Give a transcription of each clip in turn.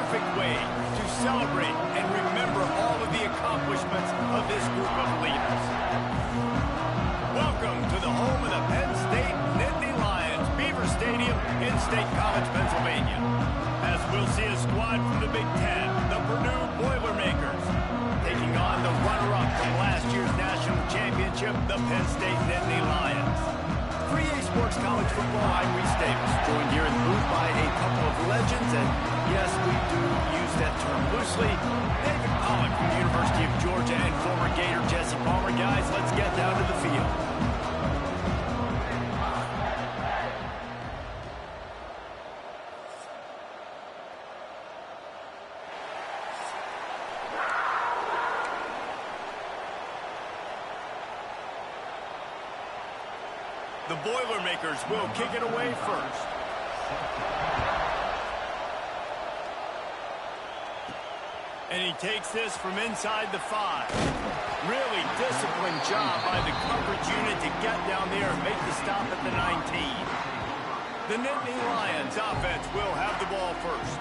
perfect way to celebrate and remember all of the accomplishments of this group of leaders. Welcome to the home of the Penn State Nittany Lions, Beaver Stadium in State College, Pennsylvania. As we'll see a squad from the Big Ten, the Purdue Boilermakers, taking on the runner-up from last year's national championship, the Penn State Nittany Lions. For EA Sports College Football, I'm Reese Davis, joined here in the booth by a couple of legends, and yes, we do use that term loosely. David Pollock from the University of Georgia and former Gator Jesse Palmer. Guys, let's get down to the field. The Boilermakers will kick it away first. And he takes this from inside the 5. Really disciplined job by the coverage unit to get down there and make the stop at the 19. The Nittany Lions offense will have the ball first.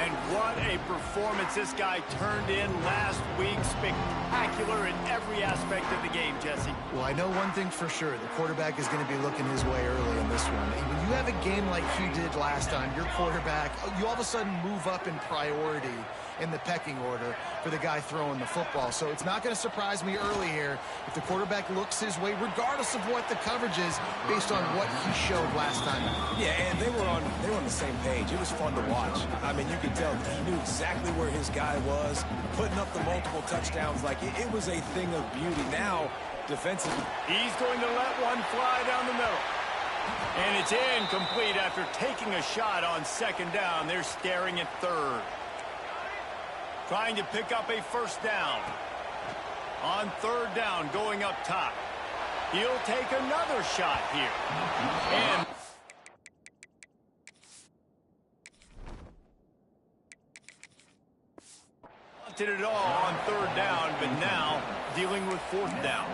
And what a performance this guy turned in last week. Spectacular in every aspect of the game, Jesse. Well, I know one thing for sure. The quarterback is going to be looking his way early in this one. When you have a game like he did last time, your quarterback, you all of a sudden move up in priority in the pecking order for the guy throwing the football. So it's not going to surprise me early here if the quarterback looks his way, regardless of what the coverage is, based on what he showed last time. Yeah, and they were on the same page. It was fun to watch. I mean, you could tell he knew exactly where his guy was, putting up the multiple touchdowns. Like it was a thing of beauty. Now, defensively, he's going to let one fly down the middle. And it's incomplete after taking a shot on second down. They're staring at third. Trying to pick up a first down. On third down, going up top. He'll take another shot here. And wanted it all on third down, but now dealing with fourth down.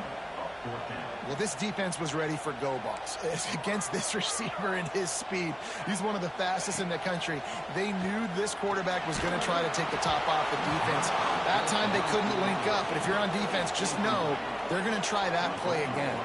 Well, this defense was ready for go balls. Against this receiver and his speed, he's one of the fastest in the country. They knew this quarterback was going to try to take the top off the defense. That time they couldn't link up, but if you're on defense, just know they're going to try that play again.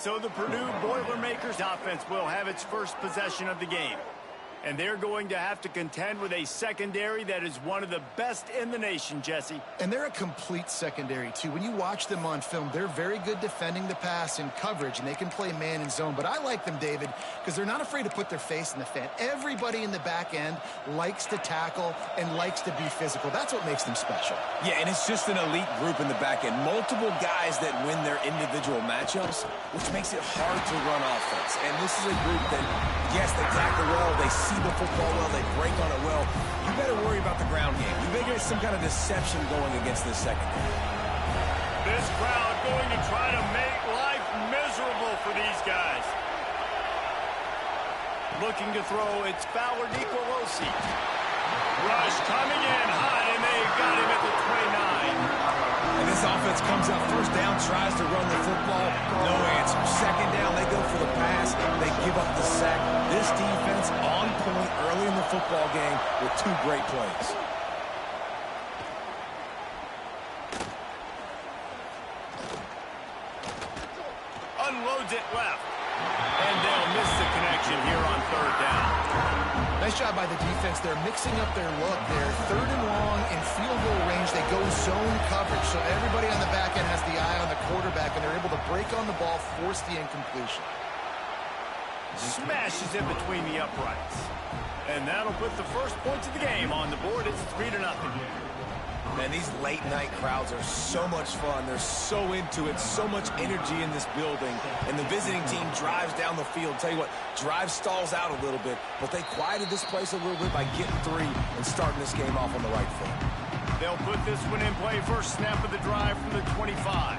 so the Purdue Boilermakers offense will have its first possession of the game. And they're going to have to contend with a secondary that is one of the best in the nation, Jesse. And they're a complete secondary, too. When you watch them on film, they're very good defending the pass and coverage, and they can play man and zone. But I like them, David, because they're not afraid to put their face in the fan. Everybody in the back end likes to tackle and likes to be physical. That's what makes them special. Yeah, and it's just an elite group in the back end. Multiple guys that win their individual matchups, which makes it hard to run offense. And this is a group that, yes, they tackle well, they see the football well, they break on it well. You better worry about the ground game. You better get some kind of deception going against this secondary. This crowd going to try to make life miserable for these guys. Looking to throw, it's Fowler Nicolosi. Rush coming in hot, and they've got him at the 29. And this offense comes out first down, tries to run the football. No answer. Second down, they go for the pass. They give up the sack. This defense on point early in the football game with two great plays. Unloads it left. And they'll miss the connection here on third down. Nice job by the defense. They're mixing up their look. They're third and long in field goal range. They go zone coverage, so everybody on the back end has the eye on the quarterback, and they're able to break on the ball, force the incompletion. Smashes it between the uprights. And that'll put the first points of the game on the board. It's 3-0. Man, these late-night crowds are so much fun. They're so into it, so much energy in this building. And the visiting team drives down the field. Tell you what, drive stalls out a little bit, but they quieted this place a little bit by getting three and starting this game off on the right foot. They'll put this one in play. First snap of the drive from the 25.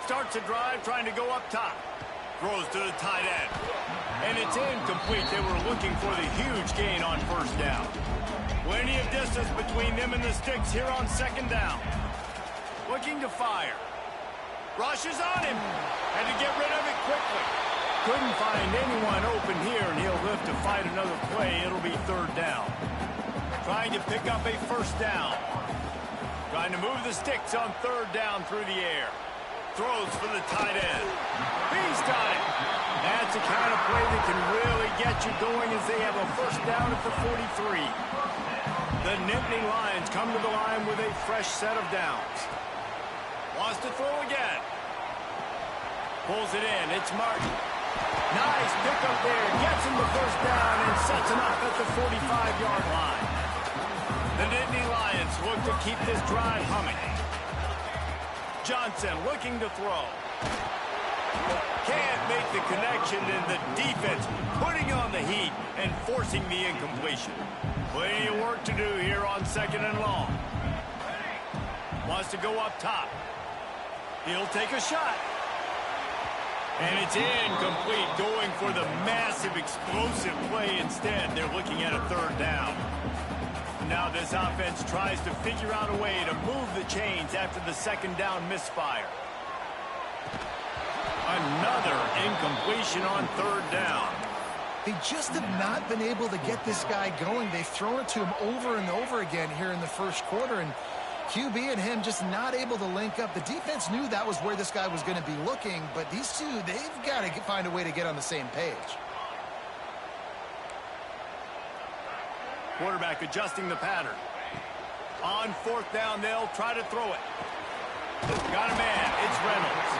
Starts a drive trying to go up top. Throws to the tight end. And it's incomplete. They were looking for the huge gain on first down. Plenty of distance between them and the sticks here on second down. Looking to fire. Rushes on him. Had to get rid of it quickly. Couldn't find anyone open here, and he'll live to fight another play. It'll be third down. Trying to pick up a first down. Trying to move the sticks on third down through the air. Throws for the tight end. He's got it. That's the kind of play that can really get you going as they have a first down at the 43. The Nittany Lions come to the line with a fresh set of downs. Wants to throw again. Pulls it in. It's Martin. Nice pickup there. Gets him the first down and sets him up at the 45-yard line. The Nittany Lions look to keep this drive humming. Johnson looking to throw. Can't make the connection, and the defense putting on the heat and forcing the incompletion. Plenty of work to do here on second and long. Wants to go up top. He'll take a shot. And it's incomplete, going for the massive explosive play instead. They're looking at a third down. Now this offense tries to figure out a way to move the chains after the second down misfire. Another incompletion on third down. They just have not been able to get this guy going. They've thrown it to him over and over again here in the first quarter, and QB and him just not able to link up. The defense knew that was where this guy was going to be looking, but these two, they've got to find a way to get on the same page. Quarterback adjusting the pattern. On fourth down, they'll try to throw it. Got a man. It's Reynolds.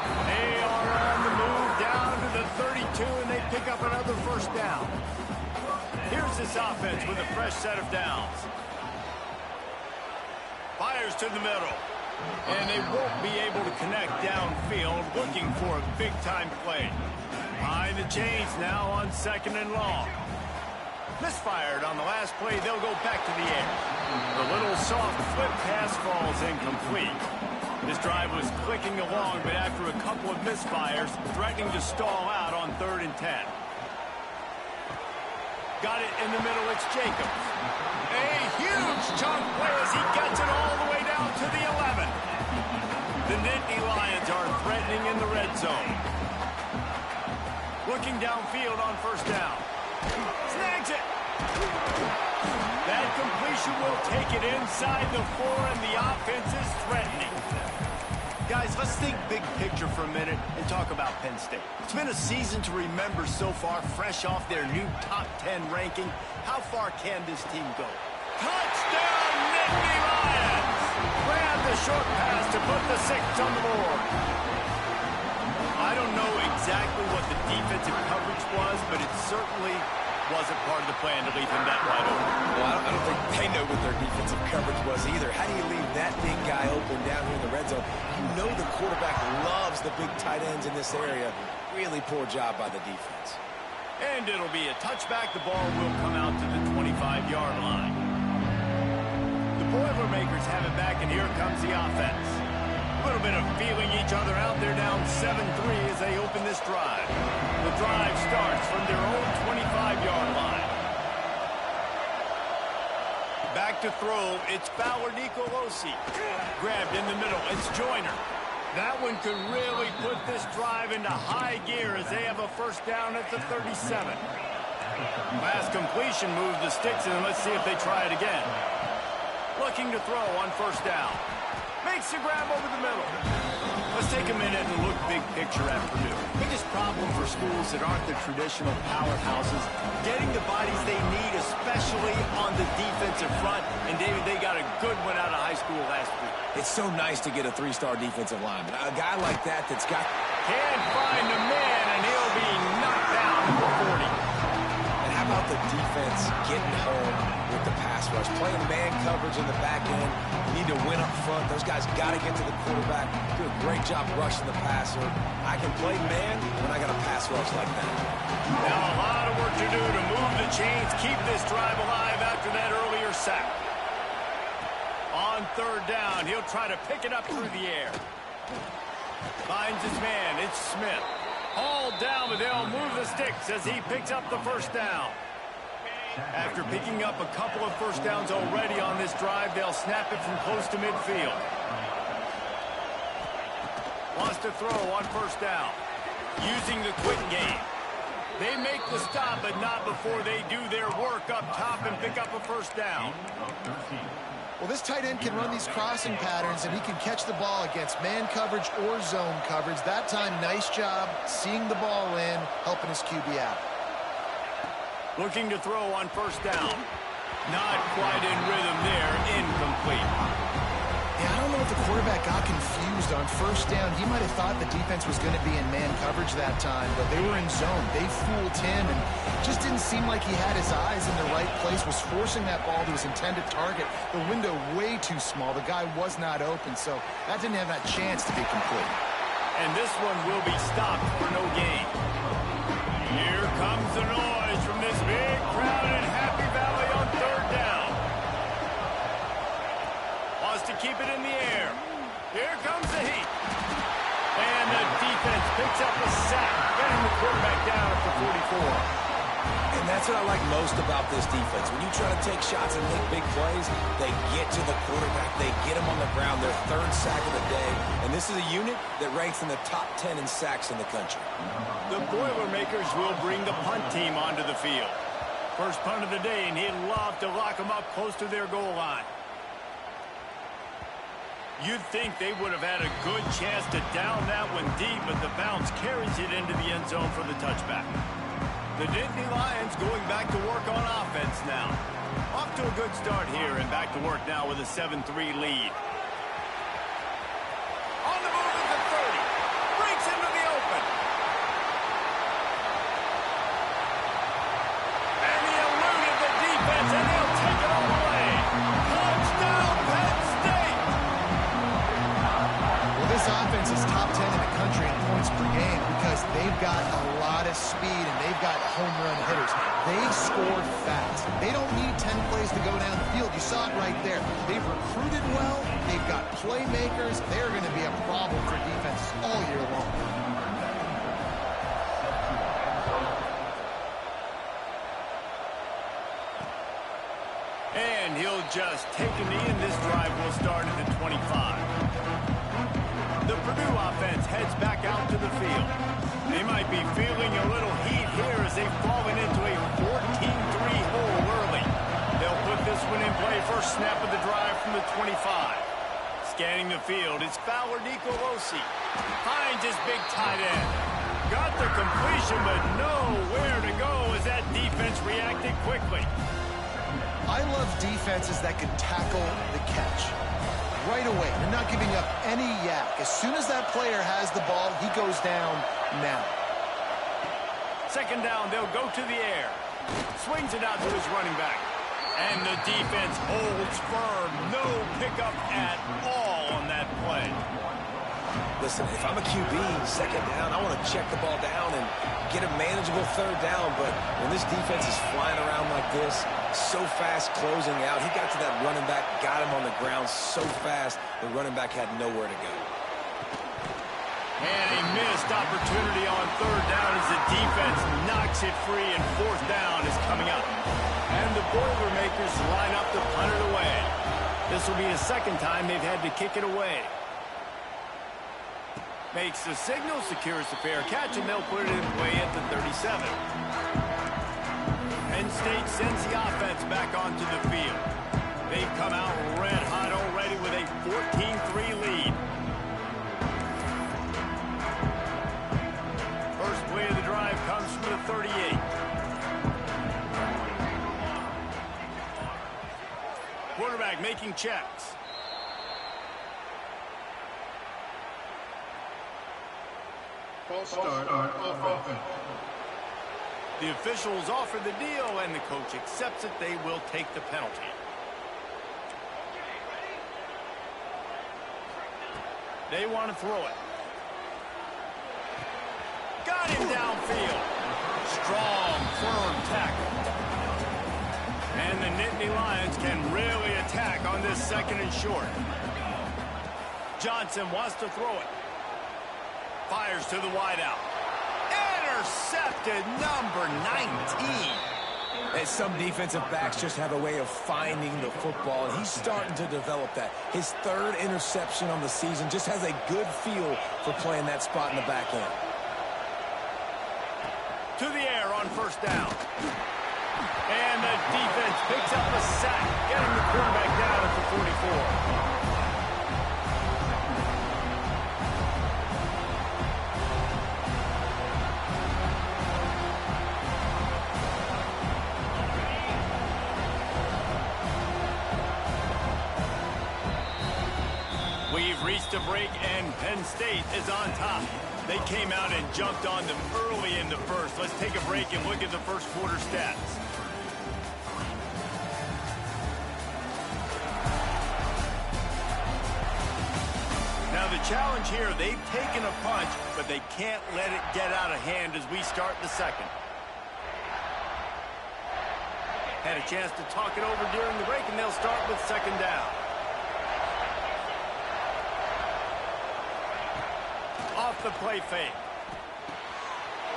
They are on the move down to the 32, and they pick up another first down. Here's this offense with a fresh set of downs. Fires to the middle. And they won't be able to connect downfield, looking for a big-time play. Behind the chains now on second and long. Misfired on the last play. They'll go back to the air. The little soft flip pass falls incomplete. This drive was clicking along, but after a couple of misfires, threatening to stall out on 3rd and 10. Got it in the middle. It's Jacobs. A huge chunk play as he gets it all the way down to the 11. The Nittany Lions are threatening in the red zone. Looking downfield on first down. Snags it. That completion will take it inside the 4, and the offense is threatening. Guys, let's think big picture for a minute and talk about Penn State. It's been a season to remember so far, fresh off their new top 10 ranking. How far can this team go? Touchdown, Nittany Lions! Grab the short pass to put the 6 on the board. I don't know exactly what the defensive coverage was, but it certainly wasn't part of the plan to leave him that wide open. Well, I don't think they know what their defensive coverage was either. How do you leave that big guy open down here in the red zone? You know the quarterback loves the big tight ends in this area. Really poor job by the defense. And it'll be a touchback. The ball will come out to the 25-yard line. The Boilermakers have it back, and here comes the offense. A little bit of feeling each other out. They're down 7-3 as they open this drive. The drive starts from their own 25-yard line. Back to throw. It's Fowler Nicolosi. Grabbed in the middle. It's Joyner. That one could really put this drive into high gear as they have a first down at the 37. Pass completion moves the sticks, and let's see if they try it again. Looking to throw on first down. Makes the grab over the middle. Let's take a minute and look big picture at Purdue. Biggest problem for schools that aren't the traditional powerhouses, getting the bodies they need, especially on the defensive front. And, David, they got a good one out of high school last week. It's so nice to get a 3-star defensive lineman. A guy like that that's got... Can't find the man, and he'll be knocked down at the 40. And how about the defense getting home with the pass rush? Playing man coverage in the back end. You need to win up front. Those guys got to get to the quarterback. Do a great job rushing the passer. I can play man when I got a pass rush like that. Now a lot of work to do to move the chains, keep this drive alive after that earlier sack. On third down, he'll try to pick it up through the air. Finds his man. It's Smith. Hauled down, but they'll move the sticks as he picks up the first down. After picking up a couple of first downs already on this drive, they'll snap it from close to midfield. Wants to throw on first down. Using the quick game. They make the stop, but not before they do their work up top and pick up a first down. Well, this tight end can run these crossing patterns, and he can catch the ball against man coverage or zone coverage. That time, nice job seeing the ball in, helping his QB out. Looking to throw on first down. Not quite in rhythm there. Incomplete. Yeah, I don't know if the quarterback got confused on first down. He might have thought the defense was going to be in man coverage that time, but they were in zone. They fooled him, and just didn't seem like he had his eyes in the right place, was forcing that ball to his intended target. The window way too small. The guy was not open, so that didn't have that chance to be complete. And this one will be stopped for no gain. Here comes the noise from this big crowd in Happy Valley on third down. Wants to keep it in the air. Here comes the heat. And the defense picks up a sack, getting the quarterback down at the 44. And that's what I like most about this defense. When you try to take shots and make big plays, they get to the quarterback. They get him on the ground. Their third sack of the day. And this is a unit that ranks in the top 10 in sacks in the country. The Boilermakers will bring the punt team onto the field. First punt of the day, and he'd love to lock them up close to their goal line. You'd think they would have had a good chance to down that one deep, but the bounce carries it into the end zone for the touchback. The Nittany Lions going back to work on offense now. Off to a good start here and back to work now with a 7-3 lead. On the move at the 30. Breaks into the open. And he eluded the defense, and they'll take it all the way. Touchdown, Penn State! Well, this offense is top 10 in the country in points per game because they've got a lot of speed and they've got home run hitters. They score fast. They don't need 10 plays to go down the field. You saw it right there. They've recruited well. They've got playmakers. They're going to be a problem for defenses all year long. And he'll just take a knee, and this drive will start at the 25. The Purdue offense heads back out to the field. They might be feeling a little heat here as they've fallen into a 14-3 hole early. They'll this one in play. First snap of the drive from the 25. Scanning the field, it's Fowler Nicolosi. Finds his big tight end. Got the completion, but nowhere to go as that defense reacted quickly. I love defenses that can tackle the catch. Right away, they're not giving up any yak. As soon as that player has the ball, he goes down now. Second down, they'll go to the air. Swings it out to his running back. And the defense holds firm. No pickup at all on that play. Listen, if I'm a QB, second down, I want to check the ball down and get a manageable third down. But when this defense is flying around like this, so fast closing out, he got to that running back, got him on the ground so fast, the running back had nowhere to go. And a missed opportunity on third down as the defense knocks it free, and fourth down is coming up. And the Boilermakers line up to punt it away. This will be the second time they've had to kick it away. Makes the signal, secures the fair catch, and they'll put it in play at the 37. Penn State sends the offense back onto the field. They've come out red hot already with a 14-3 lead. First play of the drive comes from the 38. Quarterback making checks. False start on offense. The officials offer the deal, and the coach accepts it. They will take the penalty. They want to throw it. Got him downfield. Strong, firm tackle. And the Nittany Lions can really attack on this second and short. Johnson wants to throw it. Fires to the wideout. Intercepted, number 19. And some defensive backs just have a way of finding the football, and he's starting to develop that. His third interception on the season, just has a good feel for playing that spot in the back end. To the air on first down. And the defense picks up a sack, getting the quarterback down at the 44. We've reached a break, and Penn State is on top. They came out and jumped on them early in the first. Let's take a break and look at the first quarter stats. Now the challenge here, they've taken a punch, but they can't let it get out of hand as we start the second. Had a chance to talk it over during the break, and they'll start with second down. Off the play fake.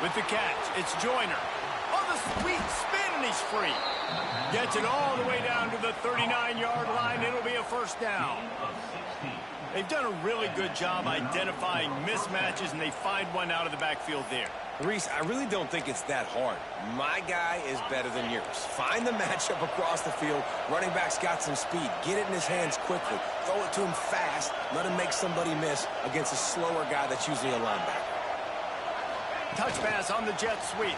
With the catch, it's Joyner. Oh, the sweet spin, and he's free. Gets it all the way down to the 39-yard line. It'll be a first down. They've done a really good job identifying mismatches, and they find one out of the backfield there. Reese, I really don't think it's that hard. My guy is better than yours. Find the matchup across the field. Running back's got some speed. Get it in his hands quickly. Throw it to him fast. Let him make somebody miss against a slower guy that's usually a linebacker. Touch pass on the jet sweep.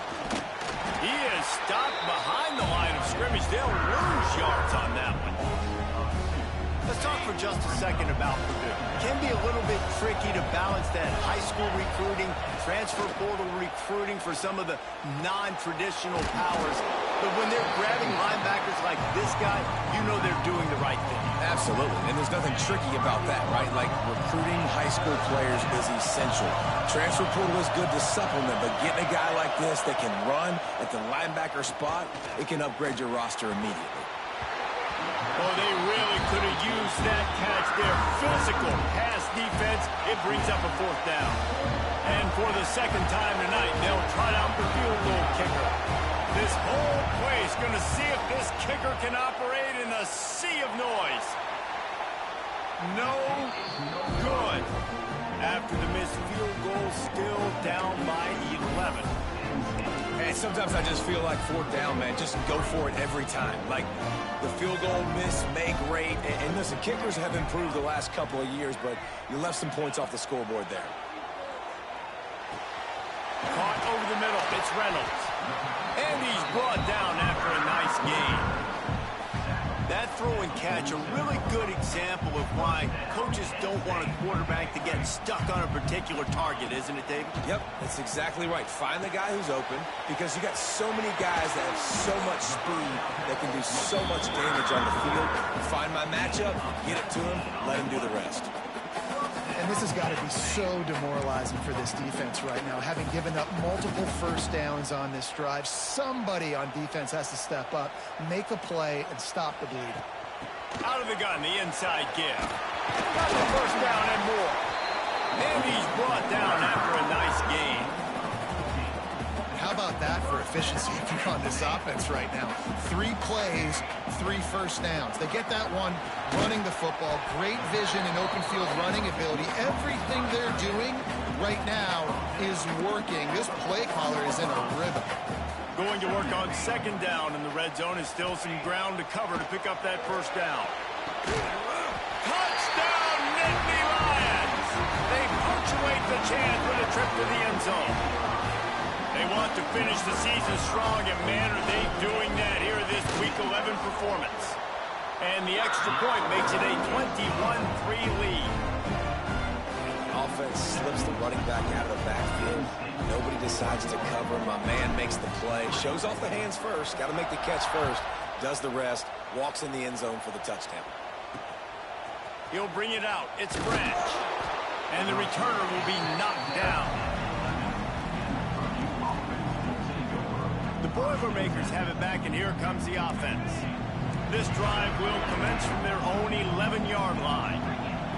He is stopped behind the line of scrimmage. They'll lose yards on that one. Let's talk for just a second about Purdue. It can be a little bit tricky to balance that high school recruiting, transfer portal recruiting for some of the non-traditional powers. But when they're grabbing linebackers like this guy, you know they're doing the right thing. Absolutely, and there's nothing tricky about that, right? Like, recruiting high school players is essential. Transfer portal is good to supplement, but getting a guy like this that can run at the linebacker spot, it can upgrade your roster immediately. Oh, they really could have used that catch there. Physical pass defense. It brings up a fourth down. And for the second time tonight, they'll try out the field goal kicker. This whole place going to see if this kicker can operate in a sea of noise. No good. After the missed field goal, still down by 11. And sometimes I just feel like fourth down, man, just go for it every time. Like, the field goal miss may great. And listen, kickers have improved the last couple of years, but you left some points off the scoreboard there. Caught over the middle. It's Reynolds. And he's brought down after a nice gain. That throw and catch, a really good example of why coaches don't want a quarterback to get stuck on a particular target, isn't it, David? Yep, that's exactly right. Find the guy who's open, because you got so many guys that have so much speed that can do so much damage on the field. Find my matchup, get it to him, let him do the rest. And this has got to be so demoralizing for this defense right now. Having given up multiple first downs on this drive, somebody on defense has to step up, make a play, and stop the bleed. Out of the gun, the inside give. Got the first down and more. And he's brought down after a nice gain. How about that for efficiency on this offense right now? 3 plays, 3 first downs. They get that one running the football. Great vision and open field running ability. Everything they're doing right now is working. This play caller is in a rhythm. Going to work on second down, and the red zone is still some ground to cover to pick up that first down. Touchdown, Nittany Lions! They punctuate the chance with a trip to the end zone. They want to finish the season strong, and man, are they doing that here this Week 11 performance. And the extra point makes it a 21-3 lead. Offense slips the running back out of the backfield. Nobody decides to cover. My man makes the play. Shows off the hands first. Got to make the catch first. Does the rest. Walks in the end zone for the touchdown. He'll bring it out. It's Branch. And the returner will be knocked down. The Boilermakers have it back, and here comes the offense. This drive will commence from their own 11-yard line.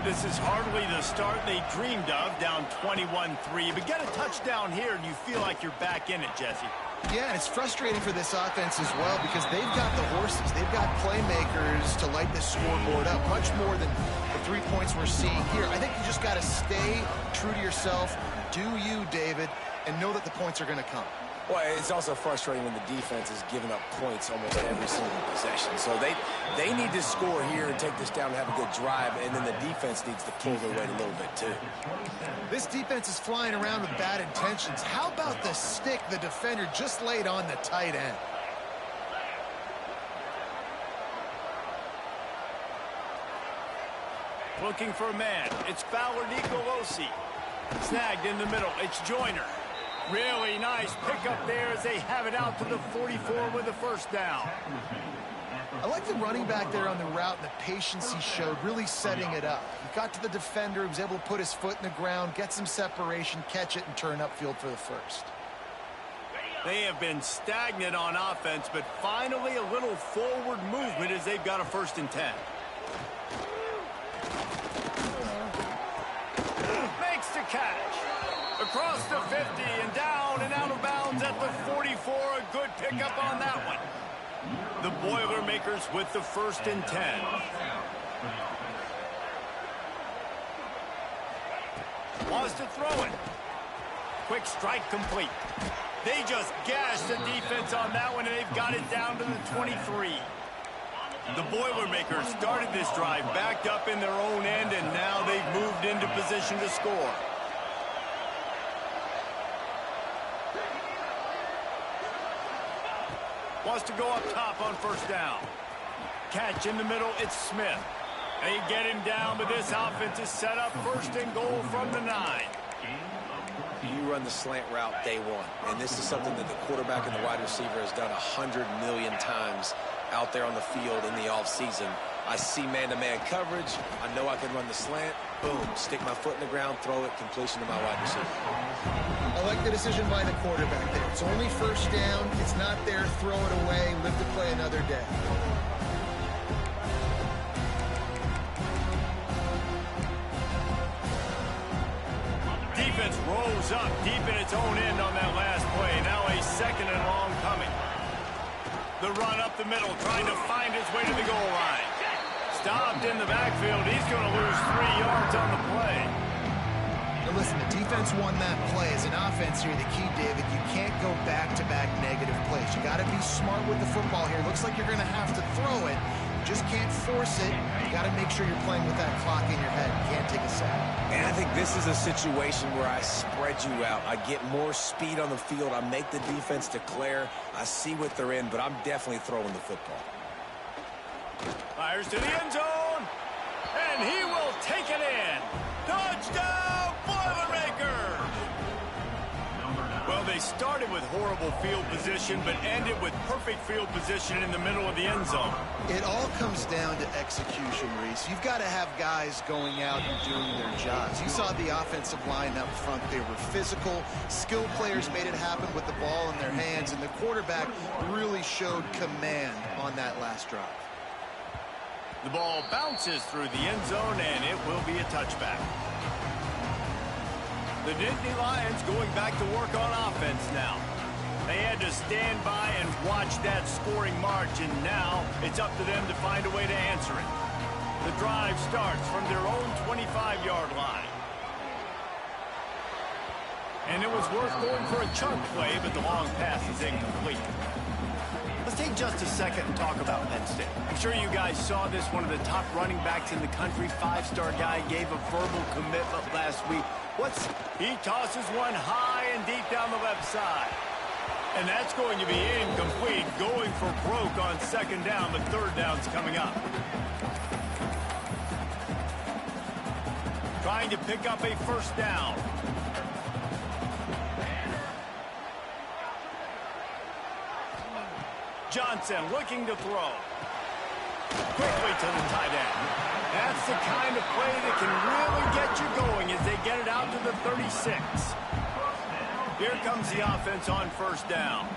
This is hardly the start they dreamed of, down 21-3. But get a touchdown here, and you feel like you're back in it, Jesse. Yeah, and it's frustrating for this offense as well, because they've got the horses. They've got playmakers to light this scoreboard up, much more than the 3 points we're seeing here. I think you just got to stay true to yourself, do you, David, and know that the points are going to come. Well, it's also frustrating when the defense is giving up points almost every single possession. So they need to score here and take this down and have a good drive, and then the defense needs to pull their weight a little bit too. This defense is flying around with bad intentions. How about the stick the defender just laid on the tight end? Looking for a man. It's Fowler Nicolosi. Snagged in the middle. It's Joyner. Really nice pickup there as they have it out to the 44 with the first down. I like the running back there on the route and the patience he showed, really setting it up. He got to the defender, he was able to put his foot in the ground, get some separation, catch it, and turn upfield for the first. They have been stagnant on offense, but finally a little forward movement as they've got a 1st and 10. Makes the catch. Across the 50 and down and out of bounds at the 44. A good pickup on that one. The Boilermakers with the 1st and 10. Wants to throw it. Quick strike complete. They just gashed the defense on that one, and they've got it down to the 23. The Boilermakers started this drive backed up in their own end, and now they've moved into position to score. Wants to go up top on 1st down. Catch in the middle, it's Smith. They get him down, but this offense is set up 1st and goal from the 9. You run the slant route day one, and this is something that the quarterback and the wide receiver has done 100 million times out there on the field in the offseason. I see man-to-man coverage. I know I can run the slant. Boom, stick my foot in the ground, throw it, completion to my wide receiver. I like the decision by the quarterback there. It's only 1st down. It's not there. Throw it away. Live to play another day. Defense rolls up deep in its own end on that last play. Now a 2nd and long coming. The run up the middle, trying to find his way to the goal line. Stopped in the backfield. He's going to lose 3 yards on the play. And listen, the defense won that play. As an offense here, the key, David, you can't go back-to-back negative plays. You got to be smart with the football here. Looks like you're going to have to throw it. You just can't force it. You got to make sure you're playing with that clock in your head. You can't take a sack. And I think this is a situation where I spread you out. I get more speed on the field. I make the defense declare. I see what they're in, but I'm definitely throwing the football. Fires to the end zone, and he will take it in. Touchdown, Boilermakers! Well, they started with horrible field position, but ended with perfect field position in the middle of the end zone. It all comes down to execution, Reese. You've got to have guys going out and doing their jobs. You saw the offensive line up front. They were physical. Skilled players made it happen with the ball in their hands, and the quarterback really showed command on that last drive. The ball bounces through the end zone, and it will be a touchback. The Nittany Lions going back to work on offense now. They had to stand by and watch that scoring march, and now it's up to them to find a way to answer it. The drive starts from their own 25-yard line. And it was worth going for a chunk play, but the long pass is incomplete. Let's take just a second and talk about Penn State. I'm sure you guys saw this. One of the top running backs in the country, five-star guy, gave a verbal commitment last week. He tosses one high and deep down the left side. And that's going to be incomplete. Going for broke on second down, but third down's coming up. Trying to pick up a first down. Johnson looking to throw. Quickly to the tight end. That's the kind of play that can really get you going as they get it out to the 36. Here comes the offense on first down.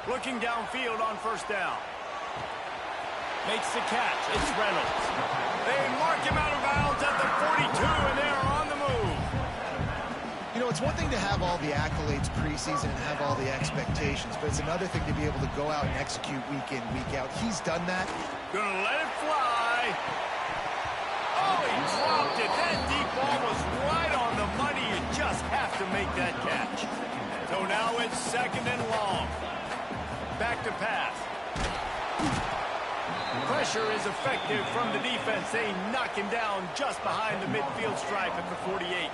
Looking downfield on first down. Makes the catch. It's Reynolds. They mark him out of bounds at the 42, and they're on the move. You know, it's one thing to have all the accolades preseason and have all the expectations, but it's another thing to be able to go out and execute week in, week out. He's done that. Gonna let it fly. Oh, he dropped it. That deep ball was right on the money. You just have to make that catch. So now it's second and long. Back to pass. Pressure is effective from the defense. They knock him down just behind the midfield stripe at the 48.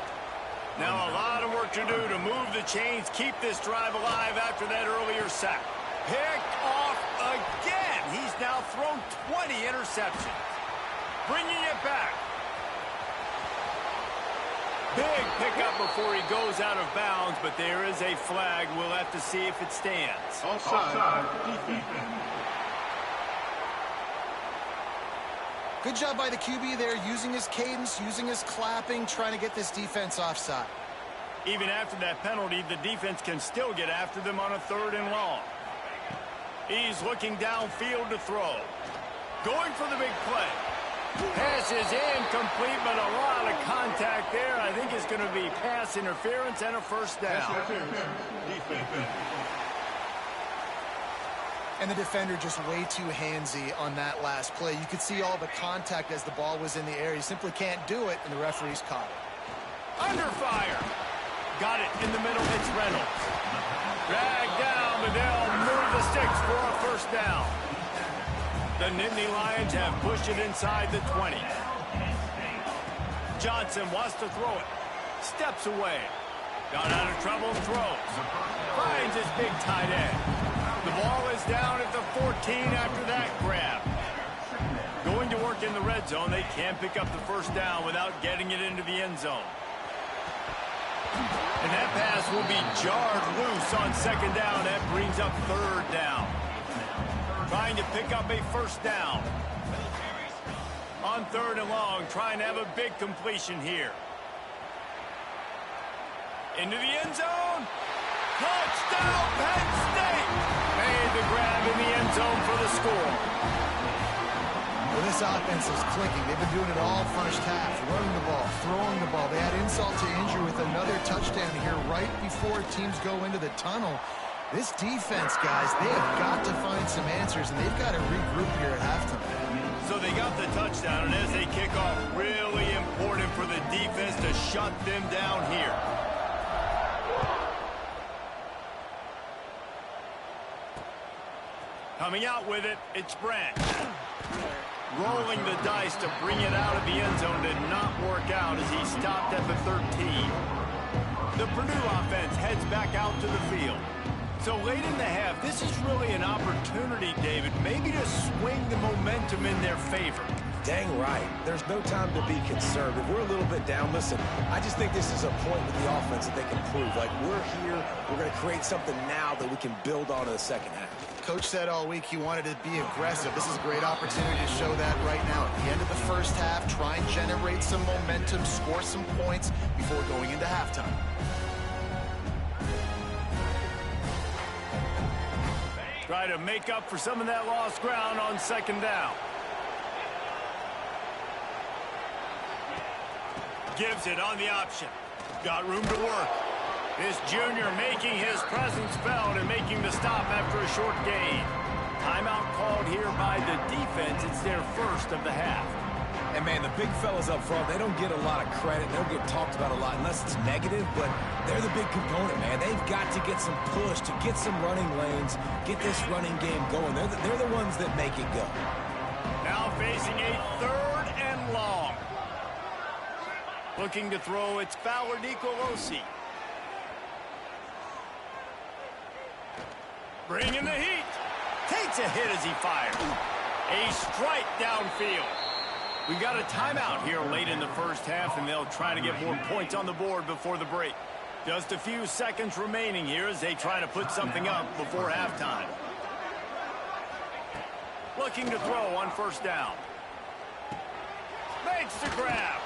Now a lot of work to do to move the chains, keep this drive alive after that earlier sack. Picked off again. He's now thrown 20 interceptions. Bringing it back. Big pickup before he goes out of bounds, but there is a flag. We'll have to see if it stands. Offside. Defense. Good job by the QB there, using his cadence, using his clapping, trying to get this defense offside. Even after that penalty, the defense can still get after them on a third and long. He's looking downfield to throw. Going for the big play. Pass is incomplete, but a lot of contact there. I think it's going to be pass interference and a first down. And the defender just way too handsy on that last play. You could see all the contact as the ball was in the air. He simply can't do it, and the referee's caught it. Under fire. Got it in the middle. It's Reynolds. Dragged down, but they'll move the sticks for a first down. The Nittany Lions have pushed it inside the 20. Johnson wants to throw it. Steps away. Got out of trouble, throws. Finds his big tight end. The ball is down at the 14 after that grab. Going to work in the red zone. They can't pick up the first down without getting it into the end zone. And that pass will be jarred loose on second down. That brings up third down. Trying to pick up a first down. On third and long, trying to have a big completion here. Into the end zone. Touchdown, Penn State! Made the grab in the end zone for the score. Well, this offense is clicking. They've been doing it all first half. Running the ball, throwing the ball. They had insult to injury with another touchdown here right before teams go into the tunnel. This defense, guys, they have got to find some answers, and they've got to regroup here at halftime. So they got the touchdown, and as they kick off, really important for the defense to shut them down here. Coming out with it, it's Brent. Rolling the dice to bring it out of the end zone did not work out as he stopped at the 13. The Purdue offense heads back out to the field. So late in the half, this is really an opportunity, David, maybe to swing the momentum in their favor. Dang right. There's no time to be concerned. If we're a little bit down, listen, I just think this is a point with the offense that they can prove. Like, we're here, we're going to create something now that we can build on in the second half. Coach said all week he wanted to be aggressive. This is a great opportunity to show that right now. At the end of the first half, try and generate some momentum, score some points before going into halftime. Try to make up for some of that lost ground on second down. Gives it on the option. Got room to work. This junior making his presence felt and making the stop after a short gain. Timeout called here by the defense. It's their first of the half. And, man, the big fellas up front, they don't get a lot of credit. They don't get talked about a lot unless it's negative, but they're the big component, man. They've got to get some push, to get some running lanes, get this running game going. They're the ones that make it go. Now facing a 3rd and long. Looking to throw, it's Fowler Nicolosi. Bringing the heat. Takes a hit as he fires. A strike downfield. We've got a timeout here late in the first half, and they'll try to get more points on the board before the break. Just a few seconds remaining here as they try to put something up before halftime. Looking to throw on first down. Makes the grab.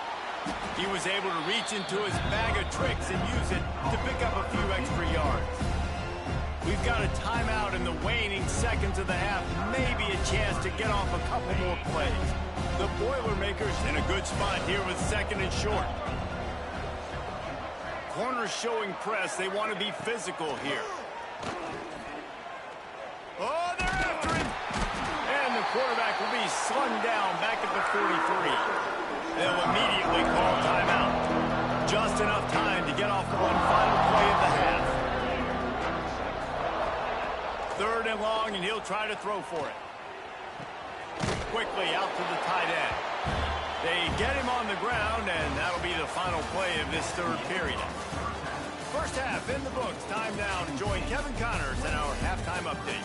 He was able to reach into his bag of tricks and use it to pick up a few extra yards. We've got a timeout in the waning seconds of the half. Maybe a chance to get off a couple more plays. The Boilermakers in a good spot here with 2nd and short. Corners showing press. They want to be physical here. Oh, they're after him. And the quarterback will be slung down back at the 43. They'll immediately call timeout. Just enough time to get off one final play of the half. 3rd and long, and he'll try to throw for it. Quickly out to the tight end. They get him on the ground, and that'll be the final play of this 3rd period. First half in the books. Time now to join Kevin Connors in our halftime update.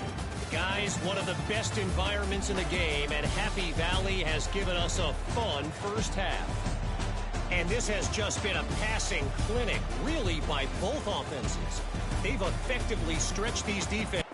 Guys, one of the best environments in the game, and Happy Valley has given us a fun first half. And this has just been a passing clinic, really, by both offenses. They've effectively stretched these defenses.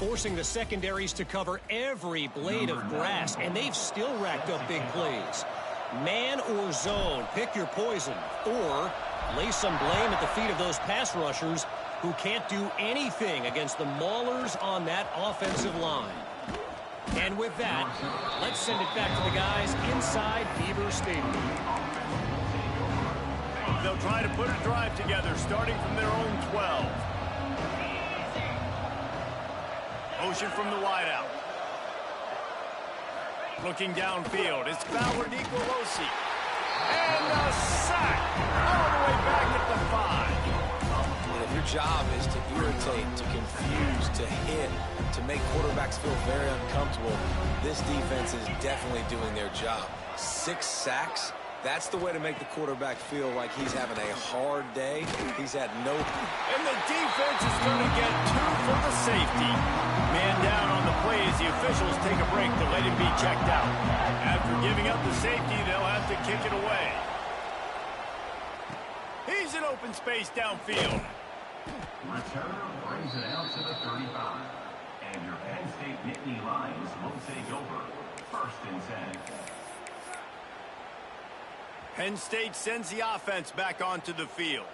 forcing the secondaries to cover every blade of grass, and they've still racked up big plays. Man or zone, pick your poison, or lay some blame at the feet of those pass rushers who can't do anything against the maulers on that offensive line. And with that, let's send it back to the guys inside Beaver Stadium. They'll try to put a drive together, starting from their own 12. Motion from the wideout. Looking downfield, it's Ballard Nicolosi. And a sack all the way back at the 5. And if your job is to irritate, to confuse, to hit, to make quarterbacks feel very uncomfortable, this defense is definitely doing their job. 6 sacks. That's the way to make the quarterback feel like he's having a hard day. He's had no... And the defense is going to get 2 for the safety. Man down on the play as the officials take a break to let him be checked out. After giving up the safety, they'll have to kick it away. He's in open space downfield. Returner brings it out to the 35. And your Penn State Nittany Lions will take over. 1st and 10. Penn State sends the offense back onto the field.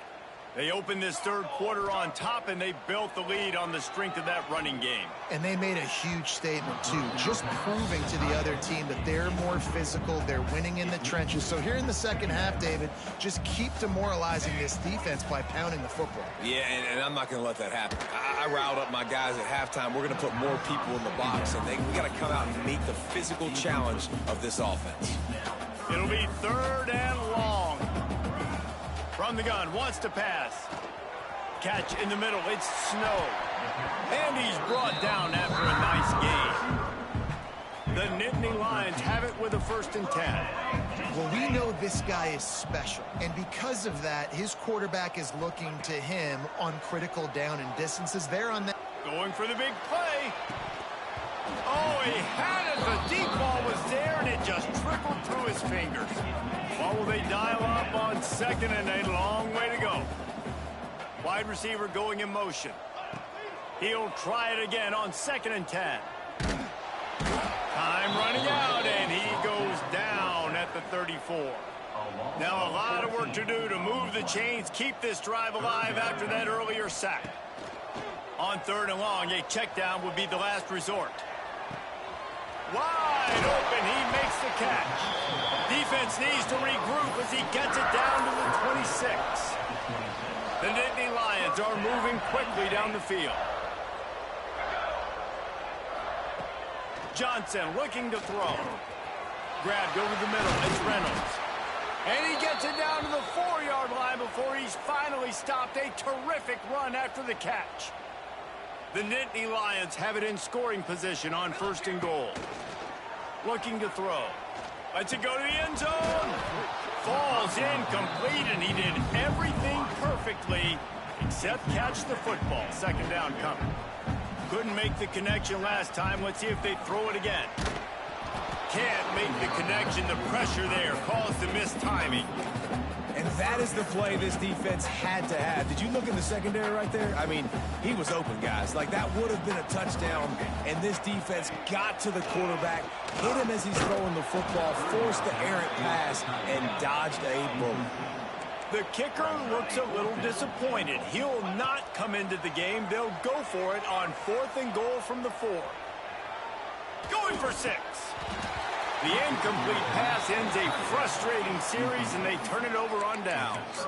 They open this third quarter on top, and they built the lead on the strength of that running game. And they made a huge statement, too, just proving to the other team that they're more physical, they're winning in the trenches. So here in the second half, David, just keep demoralizing this defense by pounding the football. Yeah, and I'm not going to let that happen. I riled up my guys at halftime. We're going to put more people in the box, and we got to come out and meet the physical challenge of this offense. It'll be 3rd and long. From the gun, wants to pass. Catch in the middle, it's Snow. And he's brought down after a nice gain. The Nittany Lions have it with a 1st and 10. Well, we know this guy is special, and because of that, his quarterback is looking to him on critical down and distances. They're on that. Going for the big play. Oh, he had it. The deep ball was there, and it just trickled through his fingers. What will they dial up on 2nd and a long way to go? Wide receiver going in motion. He'll try it again on 2nd and 10. Time running out, and he goes down at the 34. Now a lot of work to do to move the chains, keep this drive alive after that earlier sack. On 3rd and long, a check down would be the last resort. Wide open, he makes the catch. Defense needs to regroup as he gets it down to the 26. The Nittany Lions are moving quickly down the field. Johnson looking to throw. Grabbed over the middle, it's Reynolds. And he gets it down to the 4-yard line before he's finally stopped. A terrific run after the catch. The Nittany Lions have it in scoring position on 1st and goal. Looking to throw. Lets it go to the end zone. Falls incomplete, and he did everything perfectly except catch the football. 2nd down coming. Couldn't make the connection last time. Let's see if they throw it again. Can't make the connection. The pressure there caused the missed timing. And that is the play this defense had to have. Did you look in the secondary right there? I mean, he was open, guys. Like, that would have been a touchdown, and this defense got to the quarterback, hit him as he's throwing the football, forced the errant pass, and dodged a bullet. The kicker looks a little disappointed. He'll not come into the game. They'll go for it on 4th and goal from the 4. Going for 6. The incomplete pass ends a frustrating series, and they turn it over on downs.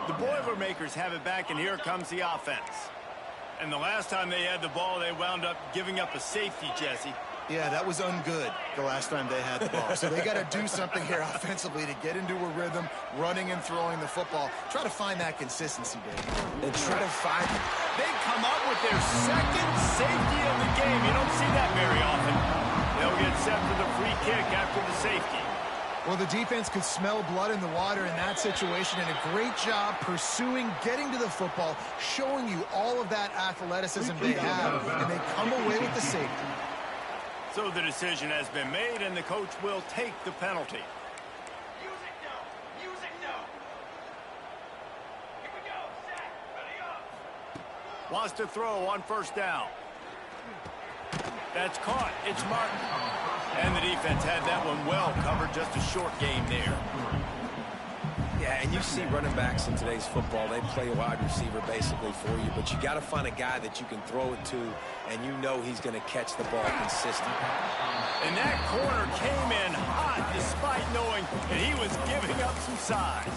The Boilermakers have it back, and here comes the offense. And the last time they had the ball, they wound up giving up a safety, Jesse. Yeah, that was ungood the last time they had the ball. So they got to do something here offensively to get into a rhythm, running and throwing the football. Try to find that consistency, Dave. And try to find it. They come up with their 2nd safety of the game. You don't see that very often. They'll get set for the free kick after the safety. Well, the defense could smell blood in the water in that situation, and a great job pursuing, getting to the football, showing you all of that athleticism they have, and they come away with the safety. So the decision has been made, and the coach will take the penalty. Use it now. Use it now. Here we go. Set. Ready up. Wants to throw on 1st down. That's caught. It's Martin. And the defense had that one well covered. Just a short game there. Yeah, and you see running backs in today's football, they play wide receiver basically for you, but you got to find a guy that you can throw it to, and you know he's going to catch the ball consistently. And that corner came in hot despite knowing that he was giving up some size.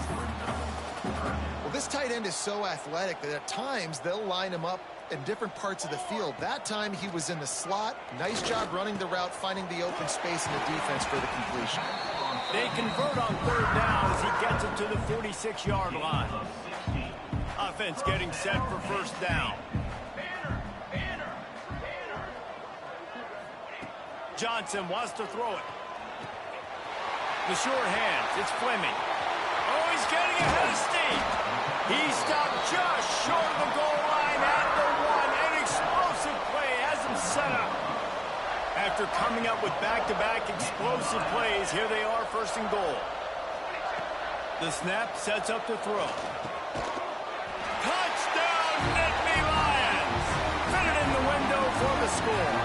Well, this tight end is so athletic that at times they'll line him up in different parts of the field. That time he was in the slot. Nice job running the route, finding the open space in the defense for the completion. They convert on third down as he gets it to the 46-yard line. Offense getting set for first down. Johnson wants to throw it. The short hands. It's Fleming. Oh, he's getting ahead of steam. He stopped just short of the goal line at the one. An explosive play has him set up. After coming up with back-to-back explosive plays, here they are, first and goal. The snap sets up the throw. Touchdown, Nittany Lions! Fit it in the window for the score.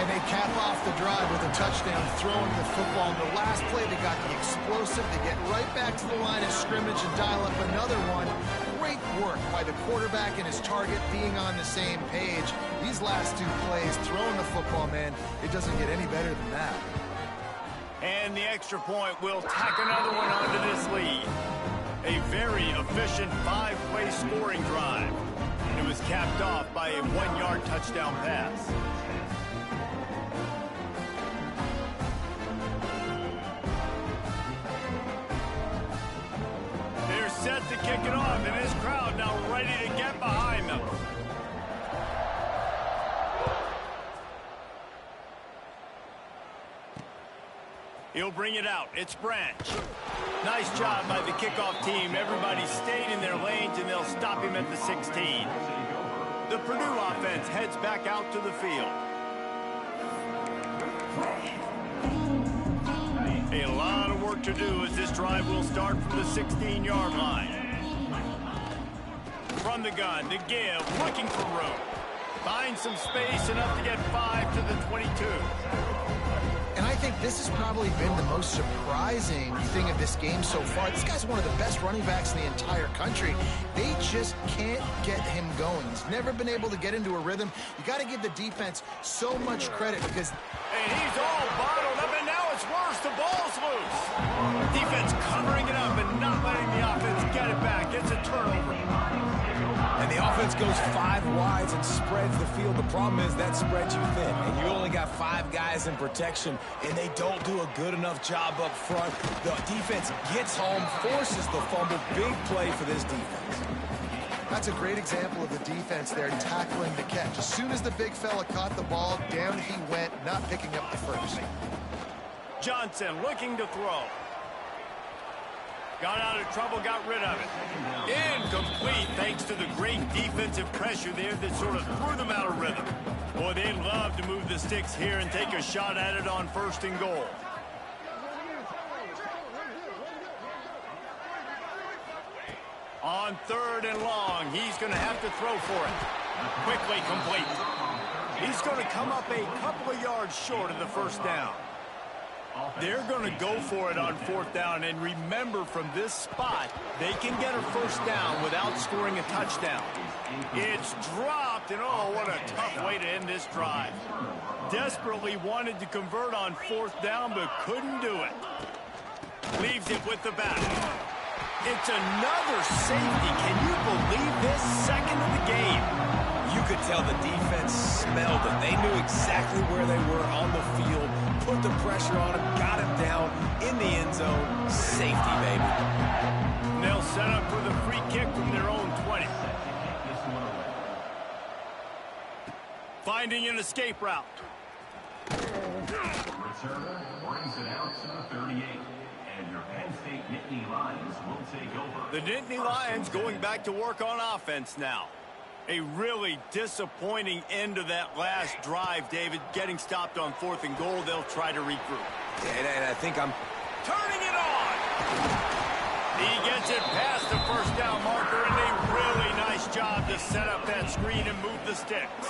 And they cap off the drive with a touchdown, throwing the football. In the last play, they got the explosive. They get right back to the line of scrimmage and dial up another one. Great work by the quarterback and his target being on the same page. These last two plays, throwing the football, man, it doesn't get any better than that. And the extra point will tack another one onto this lead. A very efficient 5-play scoring drive. It was capped off by a 1-yard touchdown pass. They're set to kick it off, and this crowd now ready to get behind them. He'll bring it out. It's Branch. Nice job by the kickoff team. Everybody stayed in their lanes, and they'll stop him at the 16. The Purdue offense heads back out to the field. A lot of work to do as this drive will start from the 16-yard line. From the gun, the give, looking for room. Finds some space, enough to get 5 to the 22. And I think this has probably been the most surprising thing of this game so far. This guy's one of the best running backs in the entire country. They just can't get him going. He's never been able to get into a rhythm. You got to give the defense so much credit because... And he's all bottled up, and now it's worse. The ball's loose. Defense covering it up and not letting the offense get it back. It's a turnover. And the offense goes 5 wides and spreads the field. The problem is that spreads you thin, and you only got 5 guys in protection, and they don't do a good enough job up front. The defense gets home, forces the fumble. Big play for this defense. That's a great example of the defense there tackling the catch. As soon as the big fella caught the ball, down he went, not picking up the first. Johnson looking to throw. Got out of trouble, got rid of it. Incomplete thanks to the great defensive pressure there that sort of threw them out of rhythm. Boy, they'd love to move the sticks here and take a shot at it on first and goal. On third and long, he's going to have to throw for it. Quickly complete. He's going to come up a couple of yards short of the first down. They're going to go for it on fourth down, and remember, from this spot, they can get a first down without scoring a touchdown. It's dropped, and oh, what a tough way to end this drive. Desperately wanted to convert on fourth down, but couldn't do it. Leaves it with the back. It's another safety. Can you believe this? Second of the game. You could tell the defense smelled it. They knew exactly where they were on the field, put the pressure on him, got him down in the end zone. Safety, baby. And they'll set up for the free kick from their own 20. Finding an escape route. Returner brings it out to the 38. And your Penn State Nittany Lions will take over. The Nittany Lions going back to work on offense now. A really disappointing end of that last drive, David. Getting stopped on fourth and goal, they'll try to regroup. And I think I'm... Turning it on! He gets it past the first down marker, and a really nice job to set up that screen and move the sticks.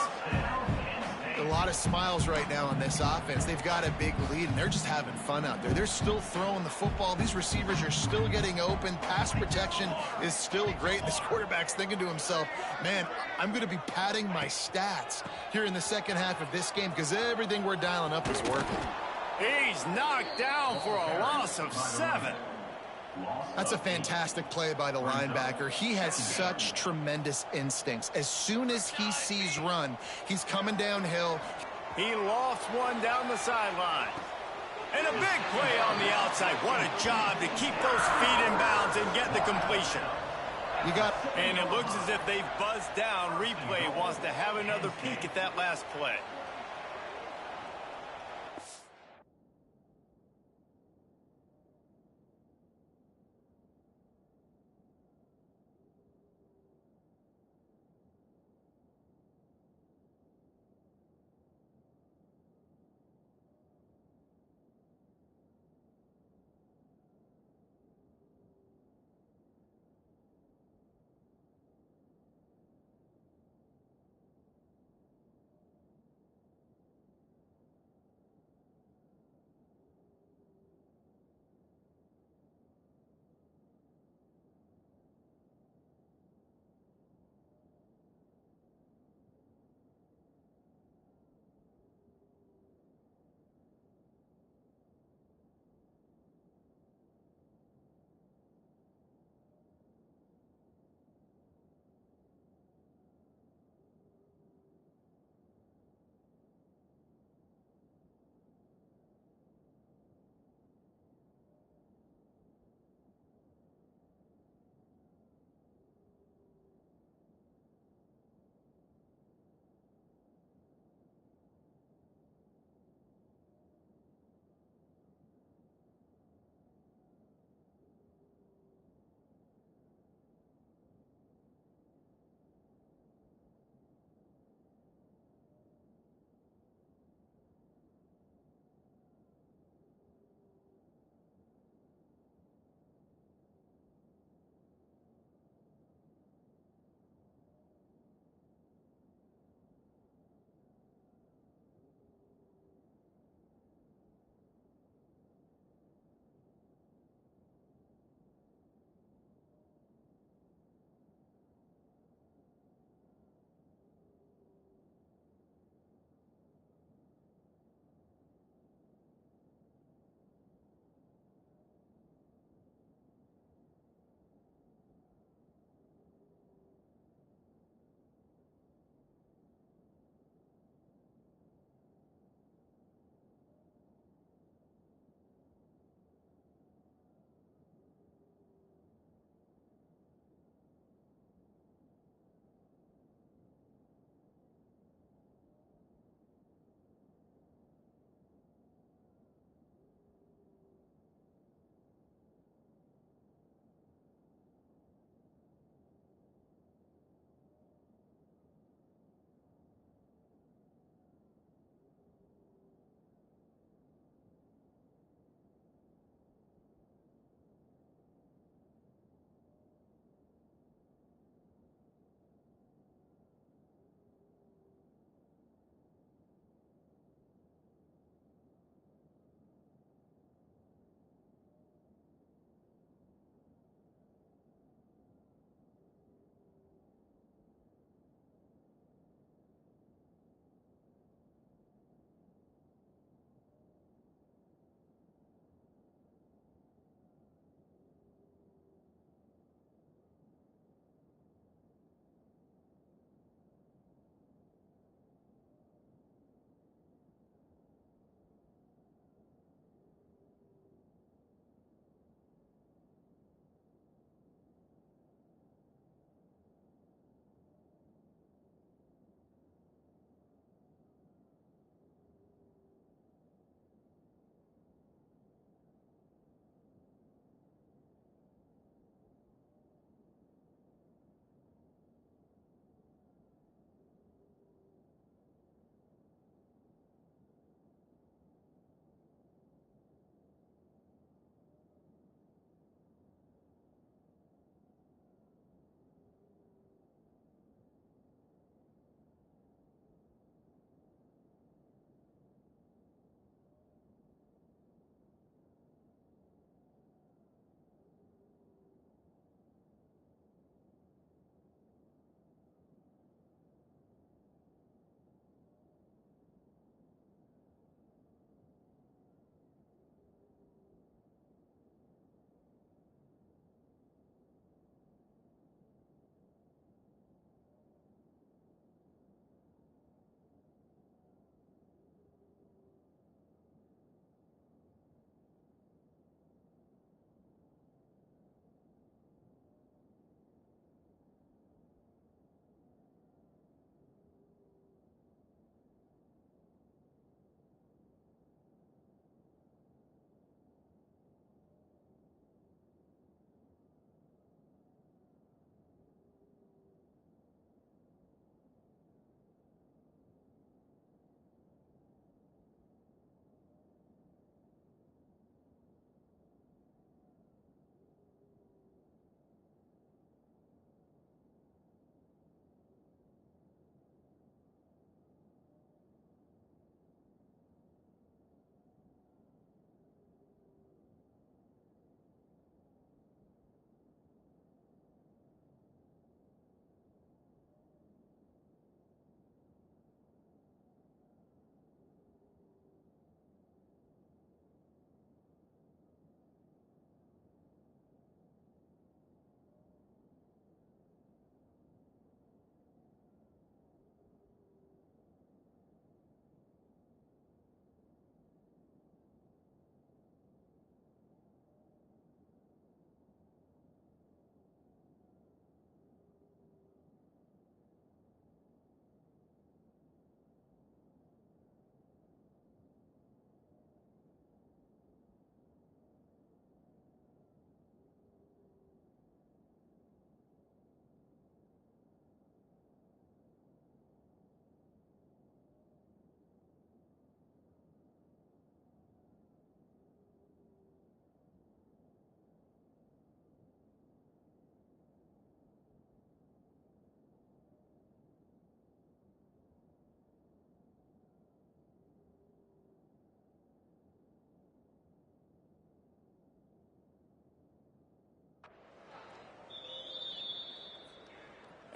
A lot of smiles right now on this offense. They've got a big lead, and they're just having fun out there. They're still throwing the football. These receivers are still getting open. Pass protection is still great. This quarterback's thinking to himself, man, I'm going to be padding my stats here in the second half of this game because everything we're dialing up is working. He's knocked down for a loss of 7. That's a fantastic play by the linebacker. He has such tremendous instincts. As soon as he sees run, he's coming downhill. He lofts one down the sideline. And a big play on the outside. What a job to keep those feet in bounds and get the completion. And it looks as if they've buzzed down. Replay wants to have another peek at that last play.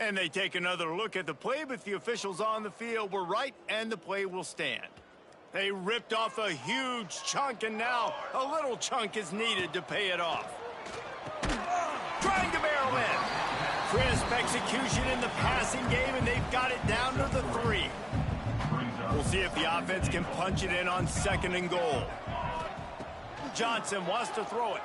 And they take another look at the play, but the officials on the field were right, and the play will stand. They ripped off a huge chunk, and now a little chunk is needed to pay it off. Trying to barrel in. Crisp execution in the passing game, and they've got it down to the 3. We'll see if the offense can punch it in on 2nd and goal. Johnson wants to throw it.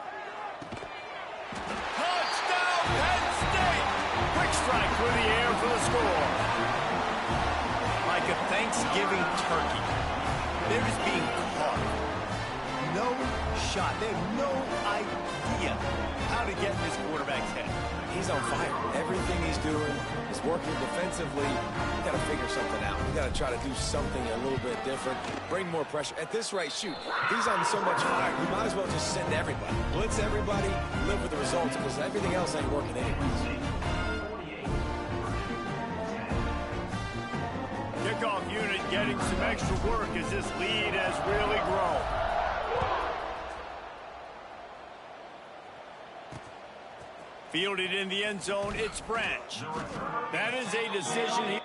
Touchdown, Penn State! Quick strike through the air for the score. Like a Thanksgiving turkey. They're just being caught. No shot. They have no idea how to get in this quarterback's head. He's on fire. Everything he's doing is working defensively. You got to figure something out. You got to try to do something a little bit different. Bring more pressure. At this rate, shoot. He's on so much fire. You might as well just send everybody. Blitz everybody. Live with the results because everything else ain't working anyways. Kickoff unit getting some extra work as this lead has really grown. Fielded in the end zone, it's Branch. That is a decision.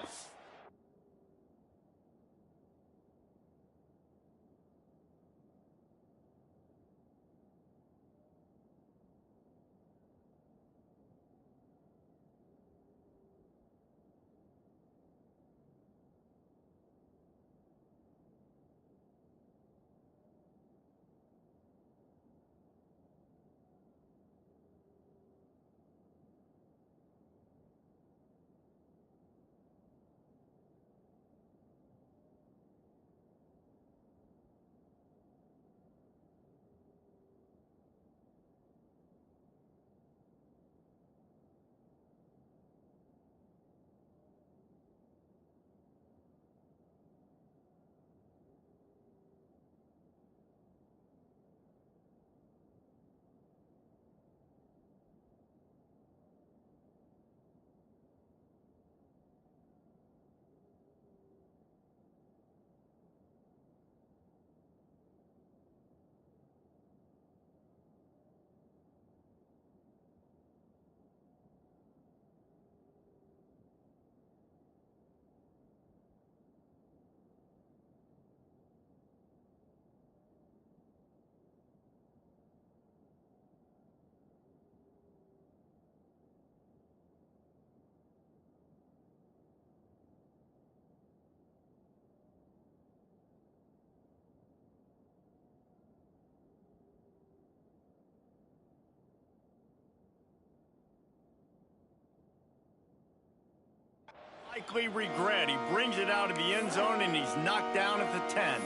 Likely regret. He brings it out of the end zone, and he's knocked down at the 10.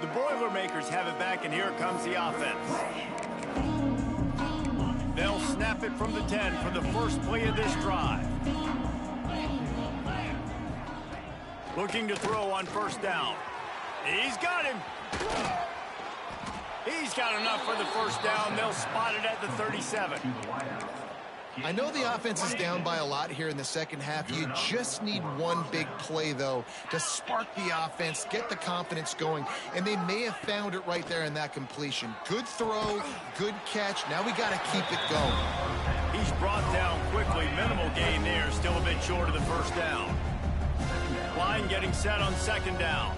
The Boilermakers have it back, and here comes the offense. They'll snap it from the 10 for the first play of this drive. Looking to throw on 1st down. He's got him. He's got enough for the 1st down. They'll spot it at the 37. I know the offense is down by a lot here in the 2nd half. You just need one big play, though, to spark the offense, get the confidence going, and they may have found it right there in that completion. Good throw, good catch. Now we got to keep it going. He's brought down quickly. Minimal gain there, still a bit short of the 1st down. Line getting set on 2nd down.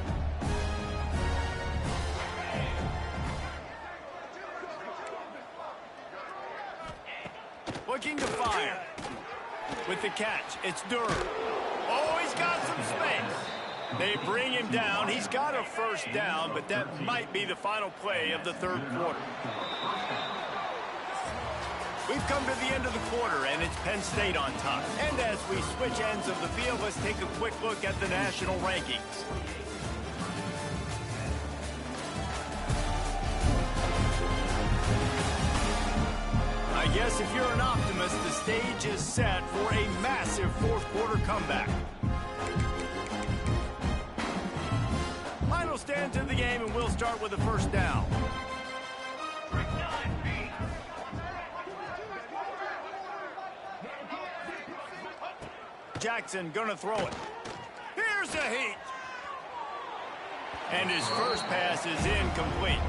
Looking to fire. With the catch, it's Durr. Oh, he's got some space. They bring him down. He's got a 1st down, but that might be the final play of the 3rd quarter. We've come to the end of the quarter, and it's Penn State on top. And as we switch ends of the field, let's take a quick look at the national rankings. I guess if you're an optimist, the stage is set for a massive 4th quarter comeback. Final stands in the game, and we'll start with the 1st down. Jackson gonna throw it. Here's a heat. And his first pass is incomplete.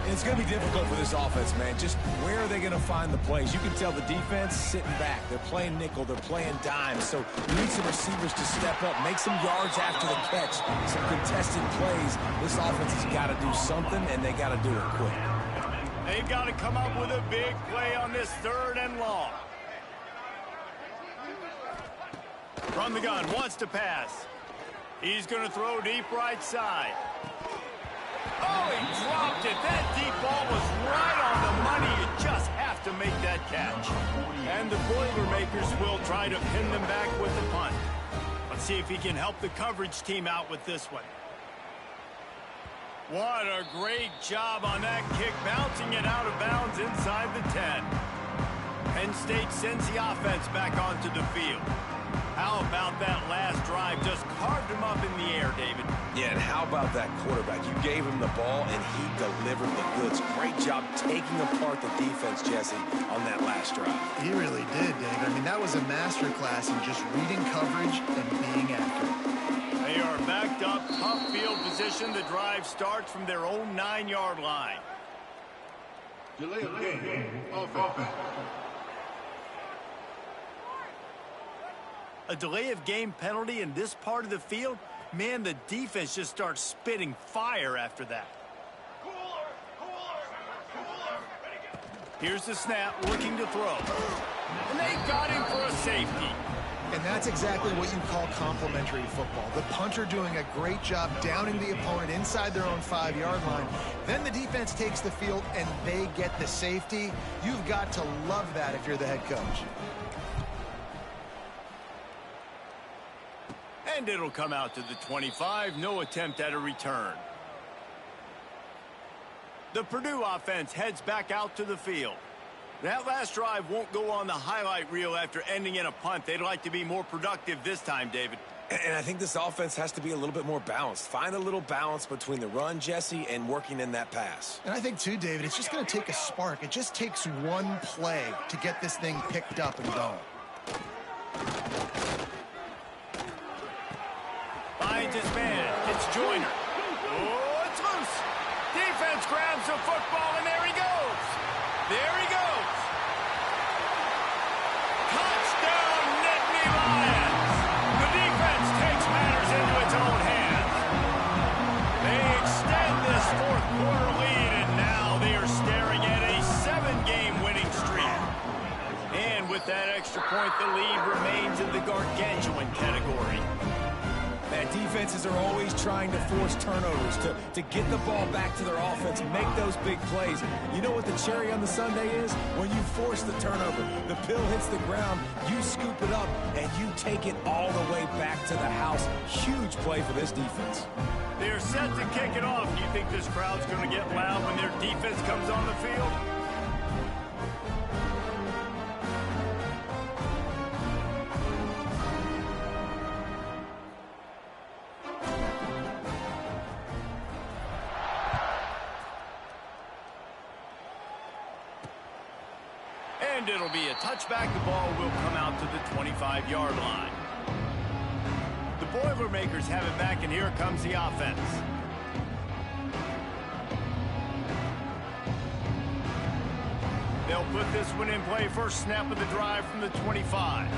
It's going to be difficult for this offense, man. Just where are they going to find the plays? You can tell the defense sitting back. They're playing nickel. They're playing dime. So you need some receivers to step up, make some yards after the catch, some contested plays. This offense has got to do something, and they got to do it quick. They've got to come up with a big play on this 3rd and long. From the gun, wants to pass. He's going to throw deep right side. Oh, he dropped it. That deep ball was right on the money. You just have to make that catch. And the Boilermakers will try to pin them back with the punt. Let's see if he can help the coverage team out with this one. What a great job on that kick, bouncing it out of bounds inside the 10. Penn State sends the offense back onto the field. How about that last drive? Just carved him up in the air, David. Yeah, and how about that quarterback? You gave him the ball, and he delivered the goods. Great job taking apart the defense, Jesse, on that last drive. He really did, David. I mean, that was a masterclass in just reading coverage and being accurate. They are backed up, tough field position. The drive starts from their own 9-yard line. Delay of game. Offense. A delay of game penalty in this part of the field? Man, the defense just starts spitting fire after that. Here's the snap, looking to throw. And they got him for a safety. And that's exactly what you call complimentary football. The punter doing a great job downing the opponent inside their own 5-yard line. Then the defense takes the field and they get the safety. You've got to love that if you're the head coach. And it'll come out to the 25. No attempt at a return. The Purdue offense heads back out to the field. That last drive won't go on the highlight reel after ending in a punt. They'd like to be more productive this time, David. And I think this offense has to be a little bit more balanced. Find a little balance between the run, Jesse, and working in that pass. And I think, too, David, it's just going to take a spark. It just takes one play to get this thing picked up and going. Finds his man. It's Joyner. Oh, it's loose. Defense grabs the football, and there he goes. There he goes. Touchdown, Nittany Lions. The defense takes matters into its own hands. They extend this 4th-quarter lead, and now they are staring at a 7-game winning streak. And with that extra point, the lead remains in the gargantuan category. Man, defenses are always trying to force turnovers, to get the ball back to their offense, make those big plays. You know what the cherry on the sundae is? When you force the turnover, the pill hits the ground, you scoop it up, and you take it all the way back to the house. Huge play for this defense. They're set to kick it off. Do you think this crowd's going to get loud when their defense comes on the field? And it'll be a touchback. The ball will come out to the 25-yard line. The Boilermakers have it back, and here comes the offense. They'll put this one in play. First snap of the drive from the 25.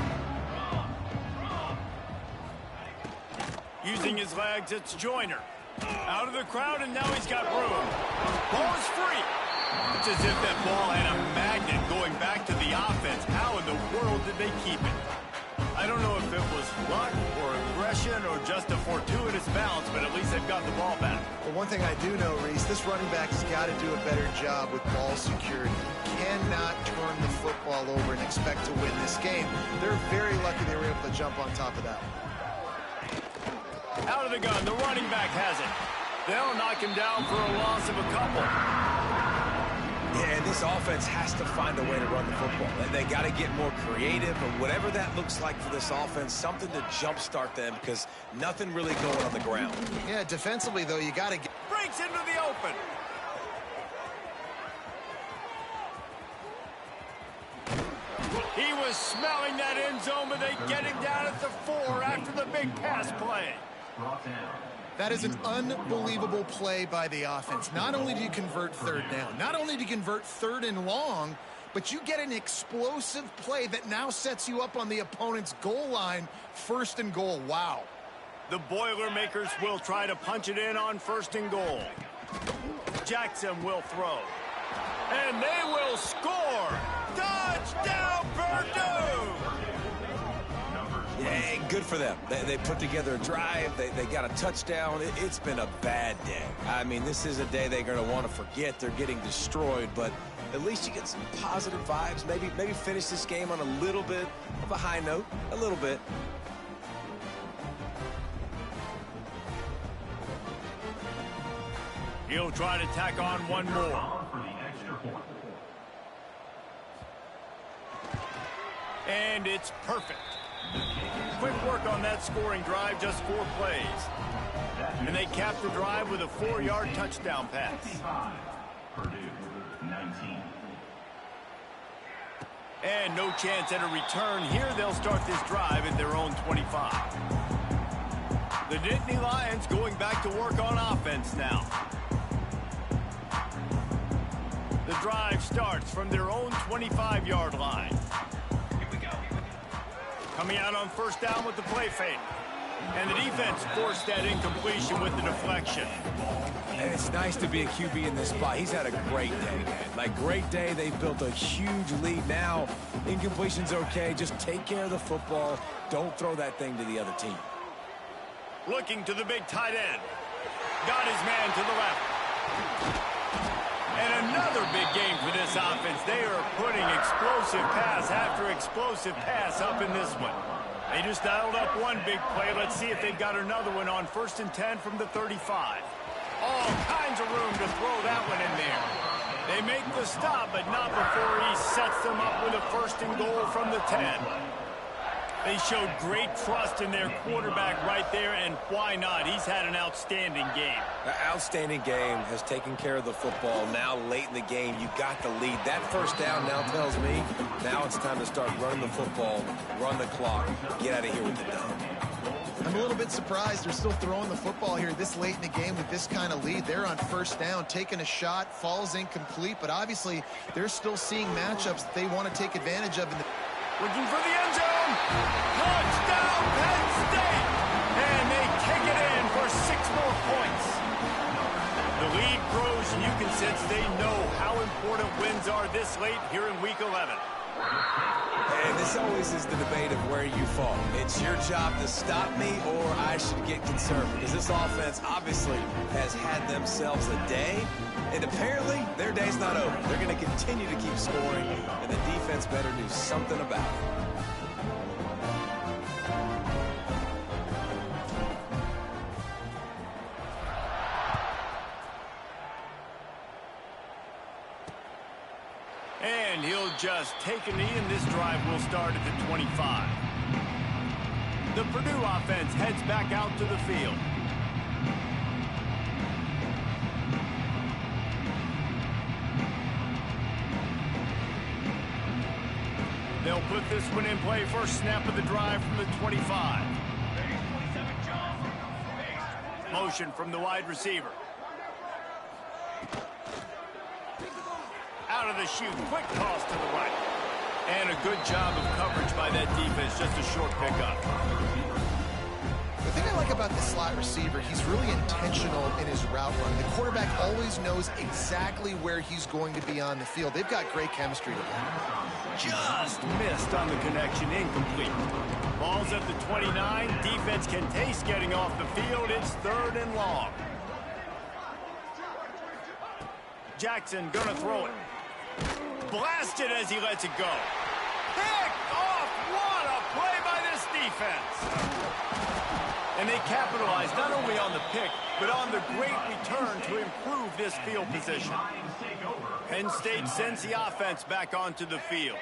Using his legs, it's Joyner. Out of the crowd, and now he's got room. Ball is free. It's as if that ball had a magnet going back to the offense. How in the world did they keep it? I don't know if it was luck or aggression or just a fortuitous bounce, but at least they've got the ball back. Well, one thing I do know, Reese, this running back has got to do a better job with ball security. Cannot turn the football over and expect to win this game. They're very lucky they were able to jump on top of that. Out of the gun, the running back has it. They'll knock him down for a loss of a couple. Yeah, and this offense has to find a way to run the football. They got to get more creative, or whatever that looks like for this offense, something to jumpstart them, because nothing really going on the ground. Yeah, defensively, though, you got to get... Breaks into the open. He was smelling that end zone, but they get him down at the 4 after the big pass play. Brought down. That is an unbelievable play by the offense. Not only do you convert third down, not only do you convert third and long, but you get an explosive play that now sets you up on the opponent's goal line, first and goal. Wow. The Boilermakers will try to punch it in on first and goal. Jackson will throw. And they will score! Touchdown, Purdue! Yeah, good for them. They put together a drive. They got a touchdown. It's been a bad day. I mean, this is a day they're going to want to forget. They're getting destroyed, but at least you get some positive vibes. Maybe finish this game on a little bit of a high note. A little bit. He'll try to tack on one more. And it's perfect. Quick work on that scoring drive, just 4 plays. And they cap the drive with a 4-yard touchdown pass. Purdue, 19. And no chance at a return here. They'll start this drive at their own 25. The Nittany Lions going back to work on offense now. The drive starts from their own 25-yard line. Coming out on first down with the play fake. And the defense forced that incompletion with the deflection. And it's nice to be a QB in this spot. He's had a great day, man. Like, great day. They've built a huge lead. Now, incompletion's okay. Just take care of the football. Don't throw that thing to the other team. Looking to the big tight end. Got his man to the left. And another big game for this offense. They are putting explosive pass after explosive pass up in this one. They just dialed up one big play. Let's see if they've got another one on 1st and 10 from the 35. All kinds of room to throw that one in there. They make the stop, but not before he sets them up with a 1st and goal from the 10. They showed great trust in their quarterback right there, and why not? He's had an outstanding game. An outstanding game, has taken care of the football. Now, late in the game, you got the lead. That first down now tells me now it's time to start running the football, run the clock, get out of here with the dub. I'm a little bit surprised they're still throwing the football here this late in the game with this kind of lead. They're on first down, taking a shot, falls incomplete, but obviously they're still seeing matchups that they want to take advantage of. Looking for the end zone. Touchdown, Penn State! And they take it in for 6 more points. The lead grows, and you can sense they know how important wins are this late here in Week 11. And this always is the debate of where you fall. It's your job to stop me, or I should get concerned, because this offense obviously has had themselves a day, and apparently their day's not over. They're going to continue to keep scoring, and the defense better do something about it. And he'll just take a knee, and this drive will start at the 25. The Purdue offense heads back out to the field. They'll put this one in play. First snap of the drive from the 25. Motion from the wide receiver. Out of the chute, quick toss to the right. And a good job of coverage by that defense, just a short pickup. The thing I like about the slot receiver, he's really intentional in his route run. The quarterback always knows exactly where he's going to be on the field. They've got great chemistry together. Just missed on the connection, incomplete. Ball's at the 29. Defense can taste getting off the field. It's 3rd and long. Jackson gonna throw it. Blasted as he lets it go. Picked off. What a play by this defense. And they capitalized not only on the pick, but on the great return to improve this field position. Penn State sends the offense back onto the field.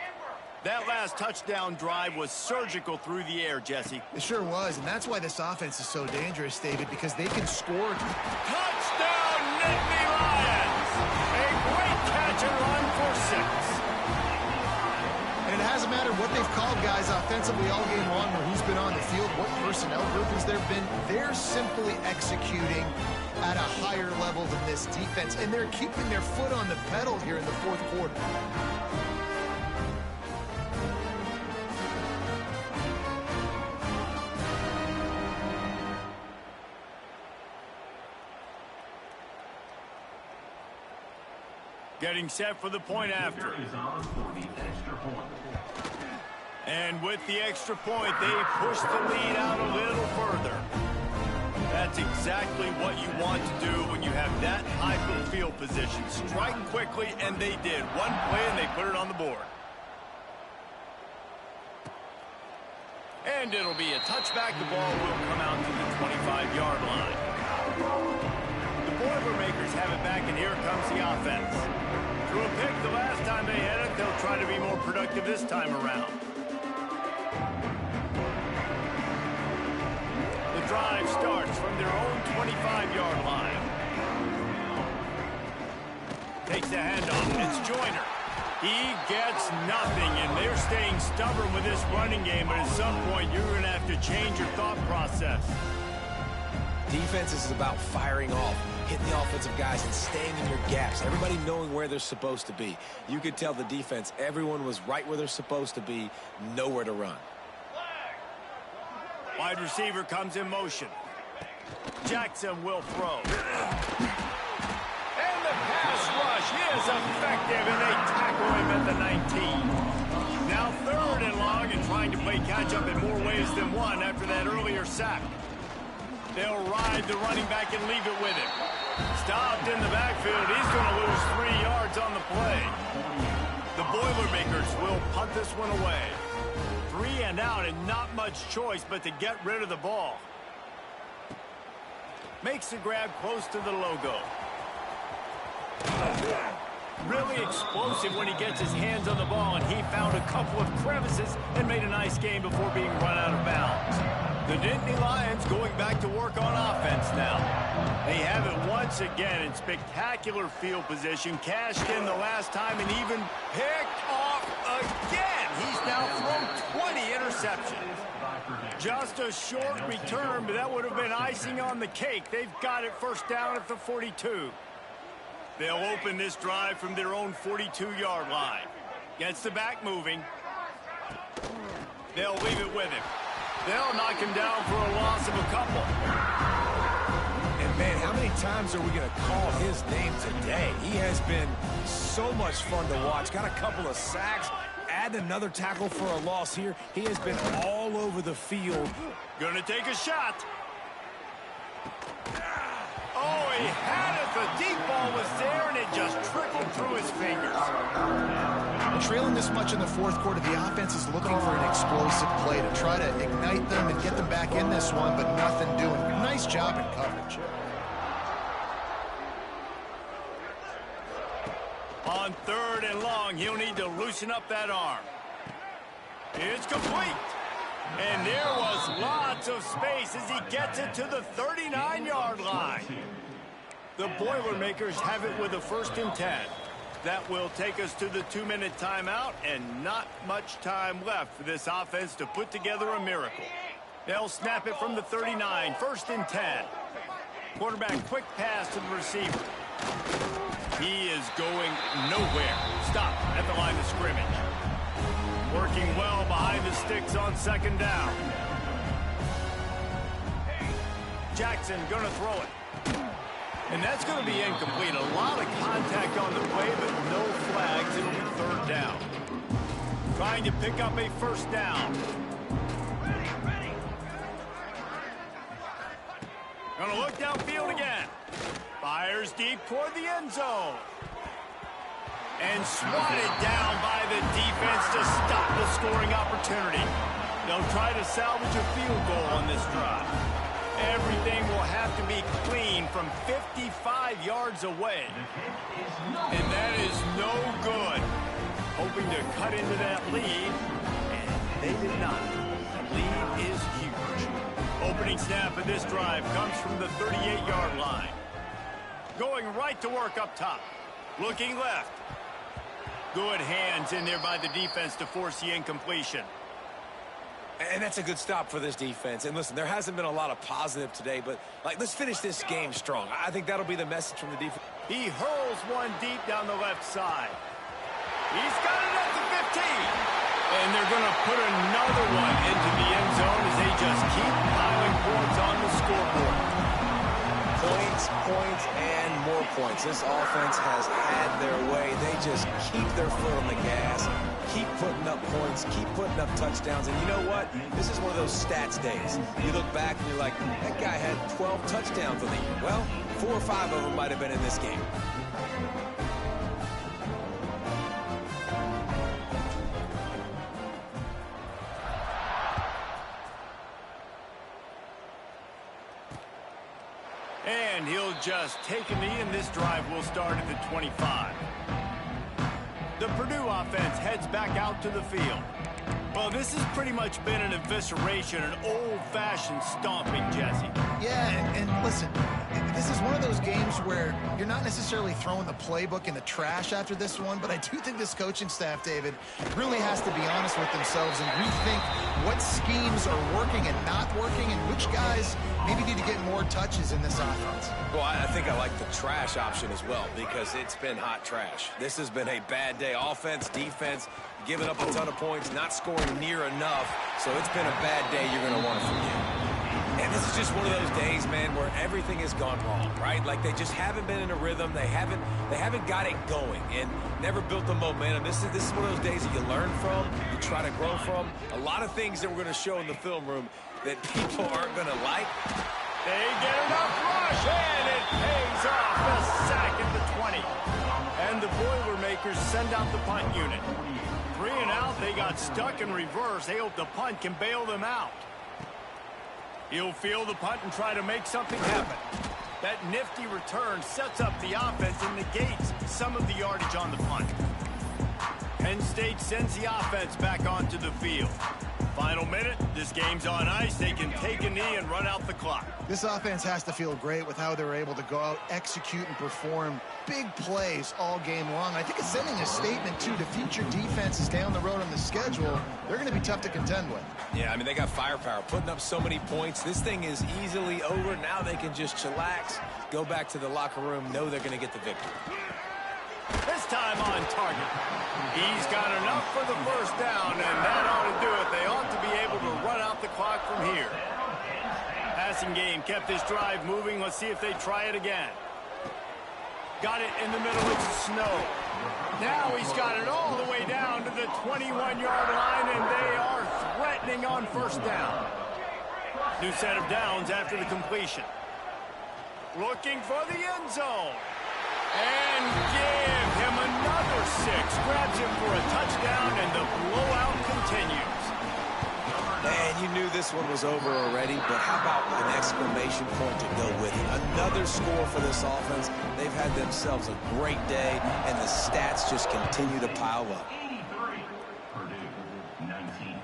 That last touchdown drive was surgical through the air, Jesse. It sure was, and that's why this offense is so dangerous, David, because they can score. Touchdown, Nittany Lions! A great catch and run for 6. And it hasn't mattered what they've called guys offensively all game long or who's been on the field. field, what personnel groupings there have been, they're simply executing at a higher level than this defense, and they're keeping their foot on the pedal here in the fourth quarter. Getting set for the point after. And with the extra point, they push the lead out a little further. That's exactly what you want to do when you have that type of field position. Strike quickly, and they did. One play, and they put it on the board. And it'll be a touchback. The ball will come out to the 25-yard line. The Boilermakers have it back, and here comes the offense. Through a pick the last time they had it, they'll try to be more productive this time around. The drive starts from their own 25-yard line. Takes the handoff. It's Joyner. He gets nothing, and they're staying stubborn with this running game, but at some point you're going to have to change your thought process. Defense is about firing off, hitting the offensive guys and staying in your gaps. Everybody knowing where they're supposed to be. You could tell the defense, everyone was right where they're supposed to be, nowhere to run. Wide receiver comes in motion. Jackson will throw. And the pass rush is effective, and they tackle him at the 19. Now 3rd and long, and trying to play catch-up in more ways than one after that earlier sack. They'll ride the running back and leave it with him. Stopped in the backfield. He's going to lose 3 yards on the play. The Boilermakers will punt this one away. 3 and out, and not much choice but to get rid of the ball. Makes the grab close to the logo. Really explosive when he gets his hands on the ball, and he found a couple of crevices and made a nice game before being run out of bounds. The Nittany Lions going back to work on offense now. They have it once again in spectacular field position, cashed in the last time, and even picked off again. He's now thrown 20 interceptions. Just a short return, but that would have been icing on the cake. They've got it first down at the 42. They'll open this drive from their own 42-yard line. Gets the back moving. They'll leave it with him. They'll knock him down for a loss of a couple. And, man, how many times are we going to call his name today? He has been so much fun to watch. Got a couple of sacks. Add another tackle for a loss here. He has been all over the field. Gonna take a shot. Oh, he had it. The deep ball was there, and it just trickled through his fingers. Trailing this much in the fourth quarter, the offense is looking for an explosive play to try to ignite them and get them back in this one, but nothing doing. Nice job in coverage. On 3rd and long, he'll need to loosen up that arm. It's complete. And there was lots of space as he gets it to the 39-yard line. The Boilermakers have it with a 1st and 10. That will take us to the 2-minute timeout, and not much time left for this offense to put together a miracle. They'll snap it from the 39, 1st and 10. Quarterback quick pass to the receiver. He is going nowhere. Stop at the line of scrimmage. Working well behind the sticks on 2nd down. Jackson gonna throw it. And that's going to be incomplete. A lot of contact on the play, but no flags. It'll be 3rd down. Trying to pick up a 1st down. Going to look downfield again. Fires deep toward the end zone. And swatted down by the defense to stop the scoring opportunity. They'll try to salvage a field goal on this drive. Everything will have to be clean from 55 yards away. And that is no good. Hoping to cut into that lead, and they did not. The lead is huge. Opening snap of this drive comes from the 38-yard line. Going right to work up top. Looking left. Good hands in there by the defense to force the incompletion. And that's a good stop for this defense. And listen, there hasn't been a lot of positive today, but let's finish this game strong. I think that'll be the message from the defense. He hurls one deep down the left side. He's got it at the 15. And they're going to put another one into the end zone as they just keep piling points on the scoreboard. Points, and more points. This offense has had their way. They just keep their foot on the gas, keep putting up points, keep putting up touchdowns. And you know what? This is one of those stats days. You look back and you're like, that guy had 12 touchdowns on the year. Well, 4 or 5 of them might have been in this game. And he'll just take a knee, and this drive will start at the 25. The Purdue offense heads back out to the field. Well, this has pretty much been an evisceration, an old-fashioned stomping, Jesse. Yeah, and listen, this is one of those games where you're not necessarily throwing the playbook in the trash after this one, but I do think this coaching staff, David, really has to be honest with themselves and rethink what schemes are working and not working and which guys maybe need to get more touches in this offense. Well, I think I like the trash option as well because it's been hot trash. This has been a bad day. Offense, defense, giving up a ton of points, not scoring near enough. So it's been a bad day you're going to want to forget. And this is just one of those days, man, where everything has gone wrong, right? Like they just haven't been in a rhythm. They haven't got it going and never built the momentum. This is one of those days that you learn from, you try to grow from. A lot of things that we're going to show in the film room that people aren't going to like. They get enough rush, and it pays off. A sack at the 20. And the Boilermakers send out the punt unit. 3 and out, they got stuck in reverse. They hope the punt can bail them out. He'll field the punt and try to make something happen. That nifty return sets up the offense and negates some of the yardage on the punt. Penn State sends the offense back onto the field. Final minute, this game's on ice. They can take a knee and run out the clock. This offense has to feel great with how they're able to go out, execute, and perform big plays all game long. I think it's sending a statement, too, to future defenses down the road on the schedule. They're going to be tough to contend with. Yeah, I mean, they got firepower, putting up so many points. This thing is easily over. Now they can just chillax, go back to the locker room, know they're going to get the victory. This time on target. He's got enough for the first down, and that ought to do it. They ought to be able to run out the clock from here. Passing game kept this drive moving. Let's see if they try it again. Got it in the middle of the snow. Now he's got it all the way down to the 21-yard line, and they are threatening on first down. New set of downs after the completion. Looking for the end zone. And give him another 6. Grabs him for a touchdown, and the blowout continues. And you knew this one was over already, but how about an exclamation point to go with it? Another score for this offense. They've had themselves a great day, and the stats just continue to pile up. 83, Purdue, 19.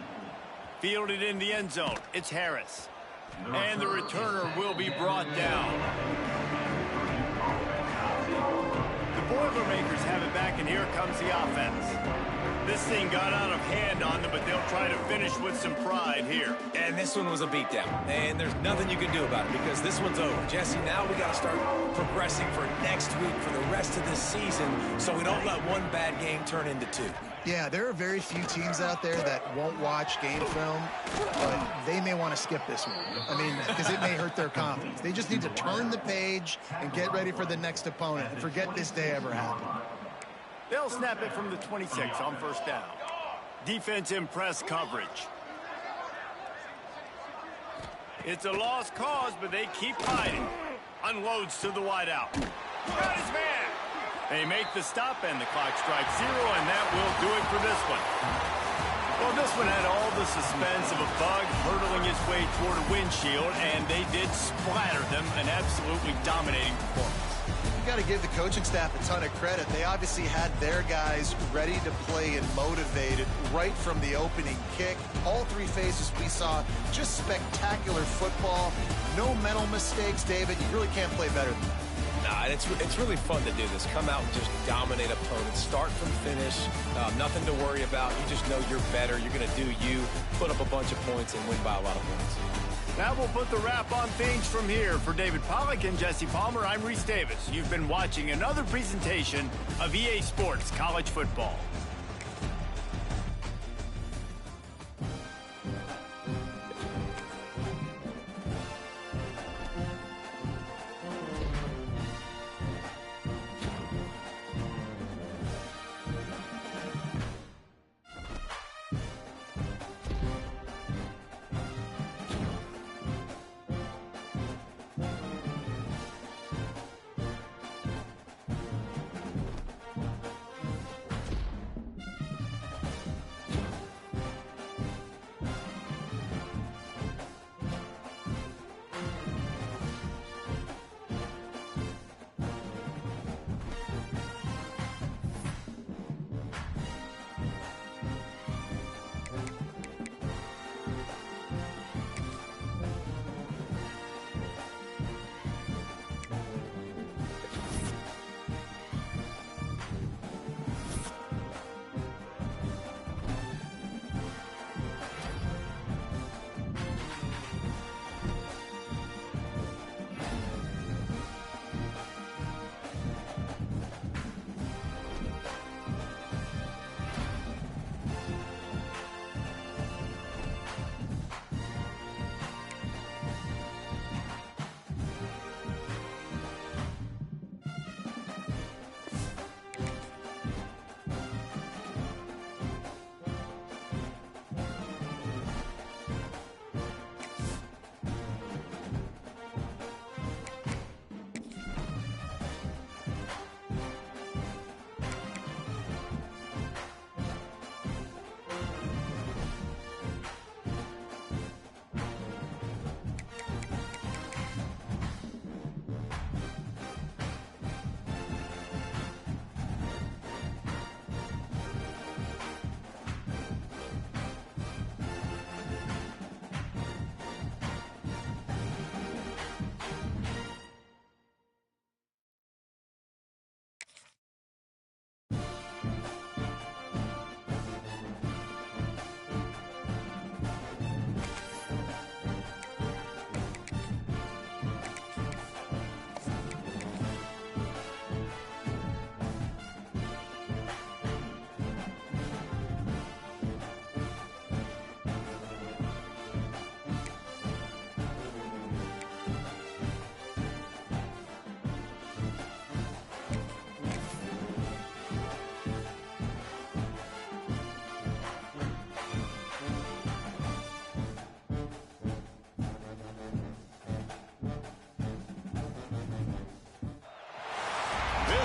Fielded in the end zone. It's Harris. And the returner will be brought down. The Boilermakers have it back, and here comes the offense. This thing got out of hand on them, but they'll try to finish with some pride here. And this one was a beatdown, and there's nothing you can do about it because this one's over. Jesse, now we got to start progressing for next week for the rest of this season so we don't let one bad game turn into 2. Yeah, there are very few teams out there that won't watch game film, but they may want to skip this one. I mean, because it may hurt their confidence. They just need to turn the page and get ready for the next opponent and forget this day ever happened. They'll snap it from the 26 on first down. Defense in press coverage. It's a lost cause, but they keep fighting. Unloads to the wideout. Got his man. They make the stop, and the clock strikes 0, and that will do it for this one. Well, this one had all the suspense of a bug hurtling its way toward a windshield, and they did splatter them, an absolutely dominating performance. You got to give the coaching staff a ton of credit. They obviously had their guys ready to play and motivated right from the opening kick. All 3 phases we saw, just spectacular football. No mental mistakes, David. You really can't play better than that. Nah, it's really fun to do this. Come out and just dominate opponents. Start from finish. Nothing to worry about. You just know you're better. You're going to do you, put up a bunch of points, and win by a lot of points. That will put the wrap on things from here. For David Pollack and Jesse Palmer, I'm Reese Davis. You've been watching another presentation of EA Sports College Football.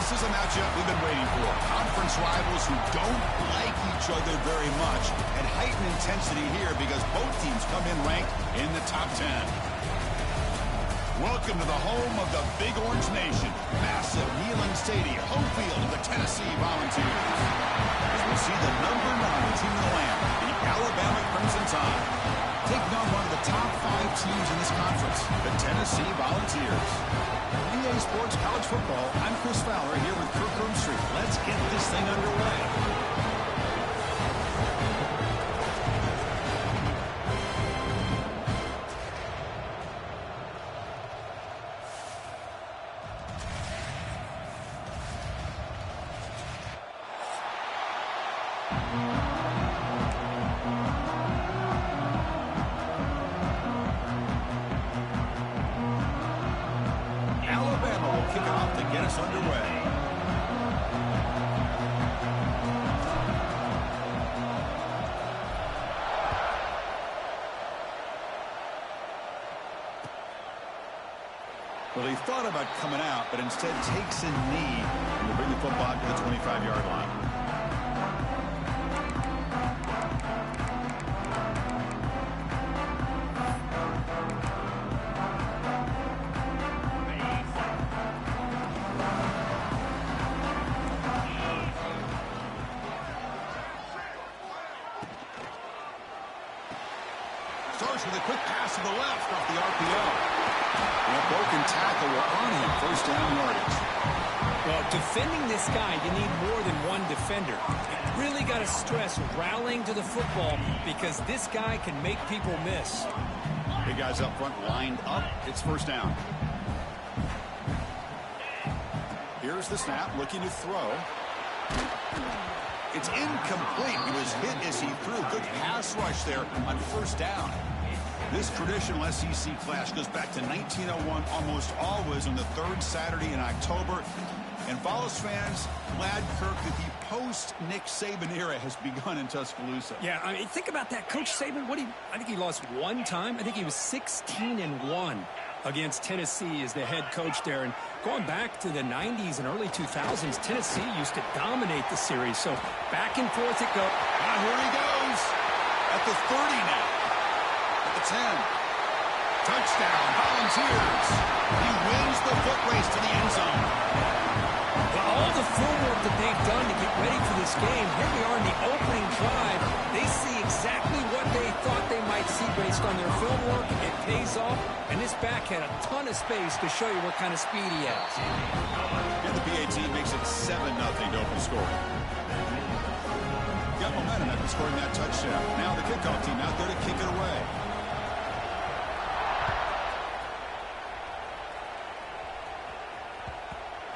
This is a matchup we've been waiting for. Conference rivals who don't like each other very much, and heightened intensity here because both teams come in ranked in the top 10. Welcome to the home of the Big Orange Nation. Massive Neyland Stadium, home field of the Tennessee Volunteers. As we see the number 9 team in the land, the Alabama Crimson Tide, taking on one of the top 5 teams in this conference, the Tennessee Volunteers. EA Sports College Football, I'm Chris Fowler here with Kirk Roomstreet. Let's get this thing underway. Well, he thought about coming out, but instead takes a knee and will bring the football to the 25-yard line. Starts with a quick pass to the left off the RPO. And a broken tackle will earn him first down yardage. Well, defending this guy, you need more than one defender. You really got to stress rallying to the football because this guy can make people miss. Big guys up front lined up. It's first down. Here's the snap, looking to throw. It's incomplete. He was hit as he threw. Good pass rush there on first down. This traditional SEC clash goes back to 1901, almost always on the third Saturday in October. And Vols fans glad, Kirk, that the post-Nick Saban era has begun in Tuscaloosa. Yeah, I mean, think about that. Coach Saban, I think he lost one time. I think he was 16-1 against Tennessee as the head coach there. And going back to the 90s and early 2000s, Tennessee used to dominate the series. So back and forth it goes. Ah, here he goes at the 30 now. At the 10. Touchdown, Volunteers. He wins the foot race to the end zone. All the film work that they've done to get ready for this game, here we are in the opening drive. They see exactly what they thought they might see based on their film work. It pays off, and this back had a ton of space to show you what kind of speed he has. And the PAT makes it 7-0 to open scoring. Got momentum after scoring that touchdown. Now the kickoff team out there to kick it away.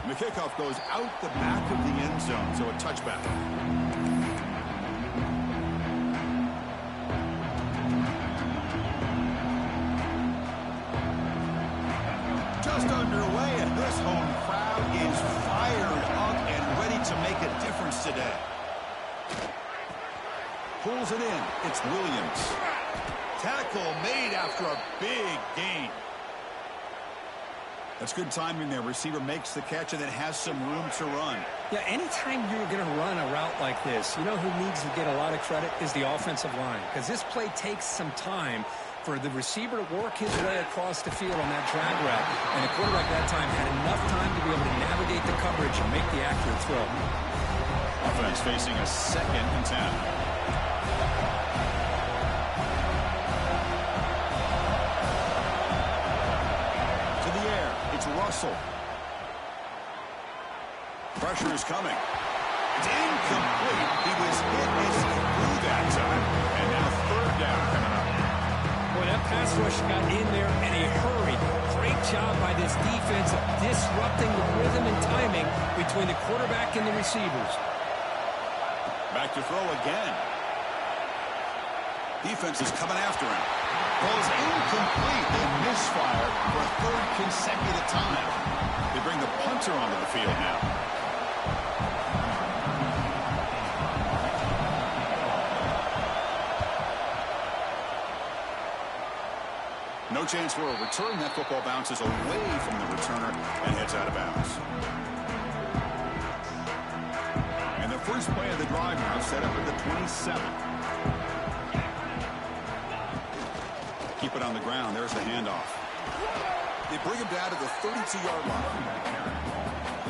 And the kickoff goes out the back of the end zone, so a touchback. Just underway, and this home crowd is fired up and ready to make a difference today. Pulls it in. It's Williams. Tackle made after a big gain. That's good timing there. Receiver makes the catch and then has some room to run. Yeah, anytime you're going to run a route like this, you know who needs to get a lot of credit is the offensive line. Because this play takes some time for the receiver to work his way across the field on that drag route. And the quarterback that time had enough time to be able to navigate the coverage and make the accurate throw. Offense facing a 2nd and 10. Russell. Pressure is coming. It's incomplete. He was hit as he threw that time. And now 3rd down coming up. Boy, that pass rush got in there in a hurry. Great job by this defense of disrupting the rhythm and timing between the quarterback and the receivers. Back to throw again. Defense is coming after him. Ball's incomplete. They misfire for a 3rd consecutive time. They bring the punter onto the field now. No chance for a return. That football bounces away from the returner and heads out of bounds. And the first play of the drive now set up at the 27. Keep it on the ground. There's the handoff. They bring him down to the 32-yard line.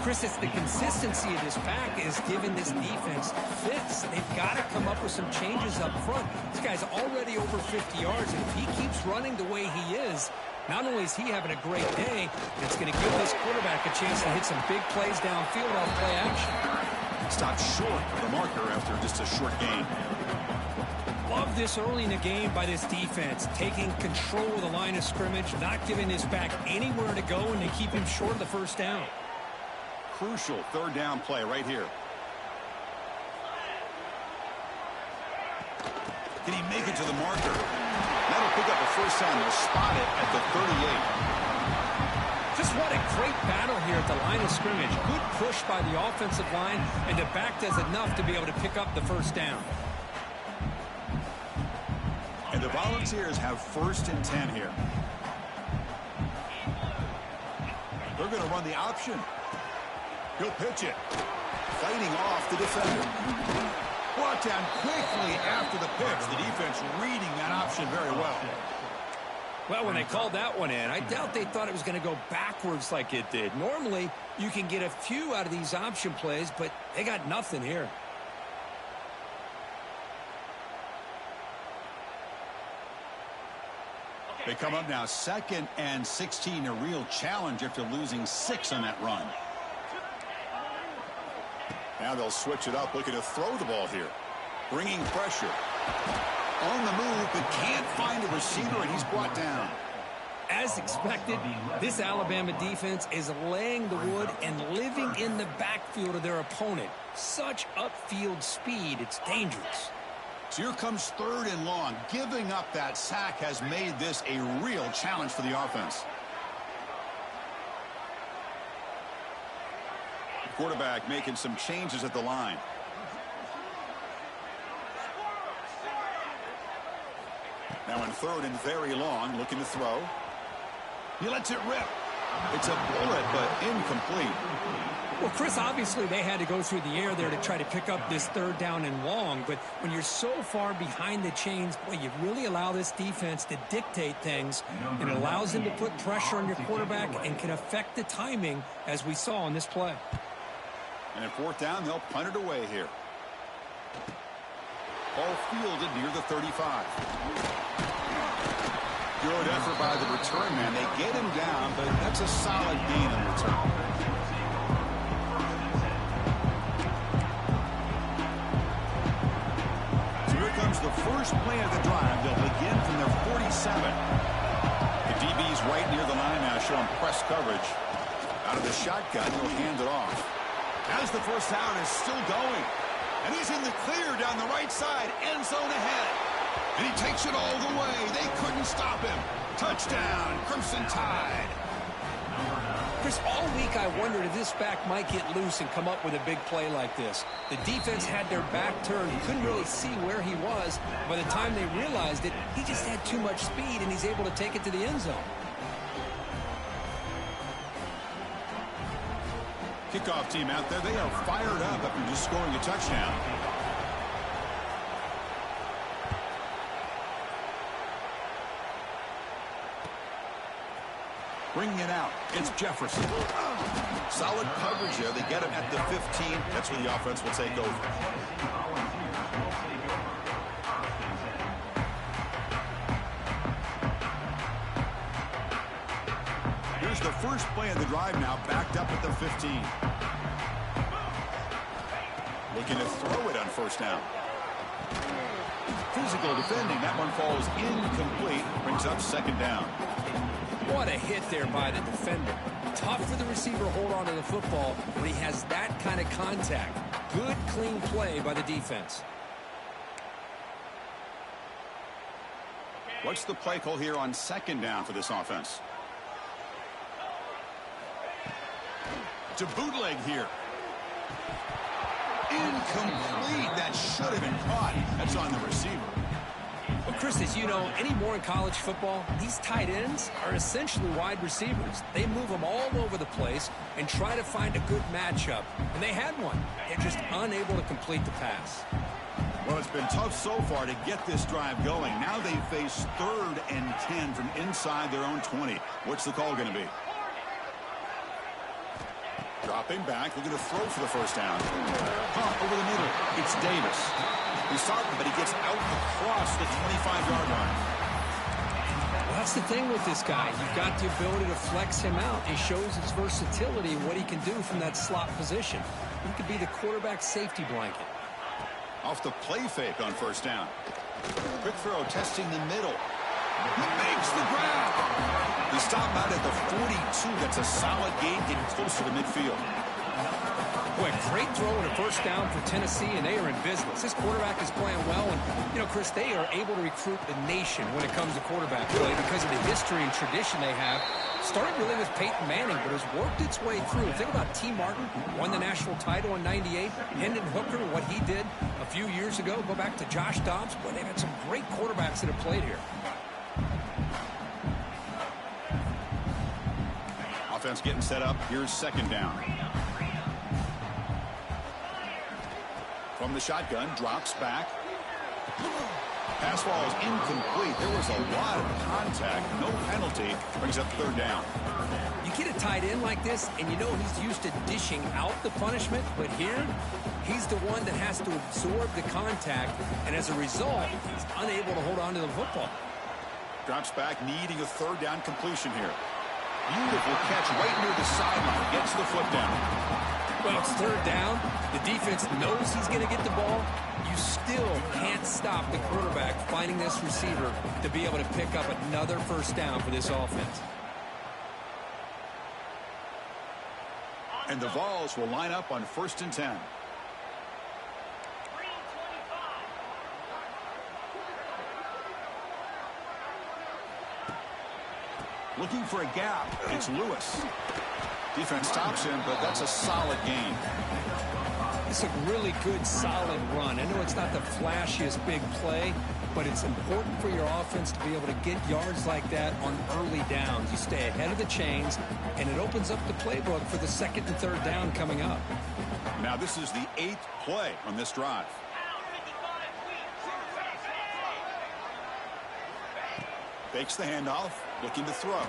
Chris, it's the consistency of this pack is giving this defense fits. They've got to come up with some changes up front. This guy's already over 50 yards, and if he keeps running the way he is, not only is he having a great day, it's going to give this quarterback a chance to hit some big plays downfield off play action. Stopped short of the marker after just a short gain. Love this early in the game by this defense, taking control of the line of scrimmage, not giving this back anywhere to go, and they keep him short of the first down. Crucial 3rd down play right here. Can he make it to the marker? That'll pick up a first down. They'll spot it at the 38. Just what a great battle here at the line of scrimmage. Good push by the offensive line, and the back does enough to be able to pick up the first down. And the Volunteers have 1st and 10 here. They're going to run the option. He'll pitch it. Fighting off the defender. Brought down quickly after the pitch. The defense reading that option very well. Well, when they called that one in, I doubt they thought it was going to go backwards like it did. Normally, you can get a few out of these option plays, but they got nothing here. They come up now 2nd and 16, a real challenge after losing 6 on that run. Now they'll switch it up, looking to throw the ball here. Bringing pressure. On the move, but can't find a receiver, and he's brought down. As expected, this Alabama defense is laying the wood and living in the backfield of their opponent. Such upfield speed, it's dangerous. So here comes 3rd and long. Giving up that sack has made this a real challenge for the offense. The quarterback making some changes at the line. Now in 3rd and very long, looking to throw. He lets it rip. It's a bullet, but incomplete. Well, Chris, obviously they had to go through the air there to try to pick up this 3rd down and long, but when you're so far behind the chains, boy, you really allow this defense to dictate things. It allows them to put pressure on your quarterback and can affect the timing, as we saw on this play. And at 4th down, they'll punt it away here. Ball fielded near the 35. Good effort by the return man. They get him down, but that's a solid gain in return. So here comes the first play of the drive. They'll begin from their 47. The DB's right near the line now, showing press coverage. Out of the shotgun, he'll hand it off. As the first down is still going. And he's in the clear down the right side. End zone ahead. And he takes it all the way. They couldn't stop him. Touchdown, Crimson Tide. Chris, all week I wondered if this back might get loose and come up with a big play like this. The defense had their back turned. Couldn't really see where he was. By the time they realized it, he just had too much speed, and he's able to take it to the end zone. Kickoff team out there. They are fired up after just scoring a touchdown. Bringing it out. It's Jefferson. Solid coverage there. They get him at the 15. That's where the offense will take over. Here's the first play of the drive now, backed up at the 15. Looking to throw it on 1st down. Physical defending. That one falls incomplete. Brings up 2nd down. What a hit there by the defender. Tough for the receiver to hold on to the football when he has that kind of contact. Good, clean play by the defense. What's the play call here on 2nd down for this offense? To bootleg here. Incomplete. That should have been caught. That's on the receiver. Well, Chris, as you know, anymore in college football, these tight ends are essentially wide receivers. They move them all over the place and try to find a good matchup. And they had one. They're just unable to complete the pass. Well, it's been tough so far to get this drive going. Now they face 3rd and 10 from inside their own 20. What's the call going to be? Dropping back, looking to throw for the 1st down. Pump over the middle. It's Davis. He's starting, but he gets out across the 25-yard line. Well, that's the thing with this guy. You've got the ability to flex him out. He shows his versatility and what he can do from that slot position. He could be the quarterback safety blanket. Off the play fake on 1st down. Quick throw, testing the middle. He makes the grab. He stopped out at the 42. That's a solid gain, getting closer to midfield. Boy, great throw and a 1st down for Tennessee, and they are in business. This quarterback is playing well, and, you know, Chris, they are able to recruit the nation when it comes to quarterback play because of the history and tradition they have. Started really with Peyton Manning, but has worked its way through. Think about T. Martin, won the national title in '98. Hendon Hooker, what he did a few years ago. Go back to Josh Dobbs. Boy, they've had some great quarterbacks that have played here. Offense getting set up. Here's 2nd down. From the shotgun, drops back. Pass ball is incomplete. There was a lot of contact. No penalty. Brings up 3rd down. You get a tight end like this, and you know he's used to dishing out the punishment, but here, he's the one that has to absorb the contact, and as a result, he's unable to hold on to the football. Drops back, needing a third down completion here. Beautiful catch right near the sideline. Gets the foot down. Well, it's third down. The defense knows he's going to get the ball. You still can't stop the quarterback finding this receiver to be able to pick up another first down for this offense. And the Vols will line up on 1st and 10. Looking for a gap. It's Lewis. Defense stops him, but that's a solid gain. It's a really good, solid run. I know it's not the flashiest big play, but it's important for your offense to be able to get yards like that on early downs. You stay ahead of the chains, and it opens up the playbook for the second and third down coming up. Now this is the 8th play on this drive. Fakes the handoff, looking to throw.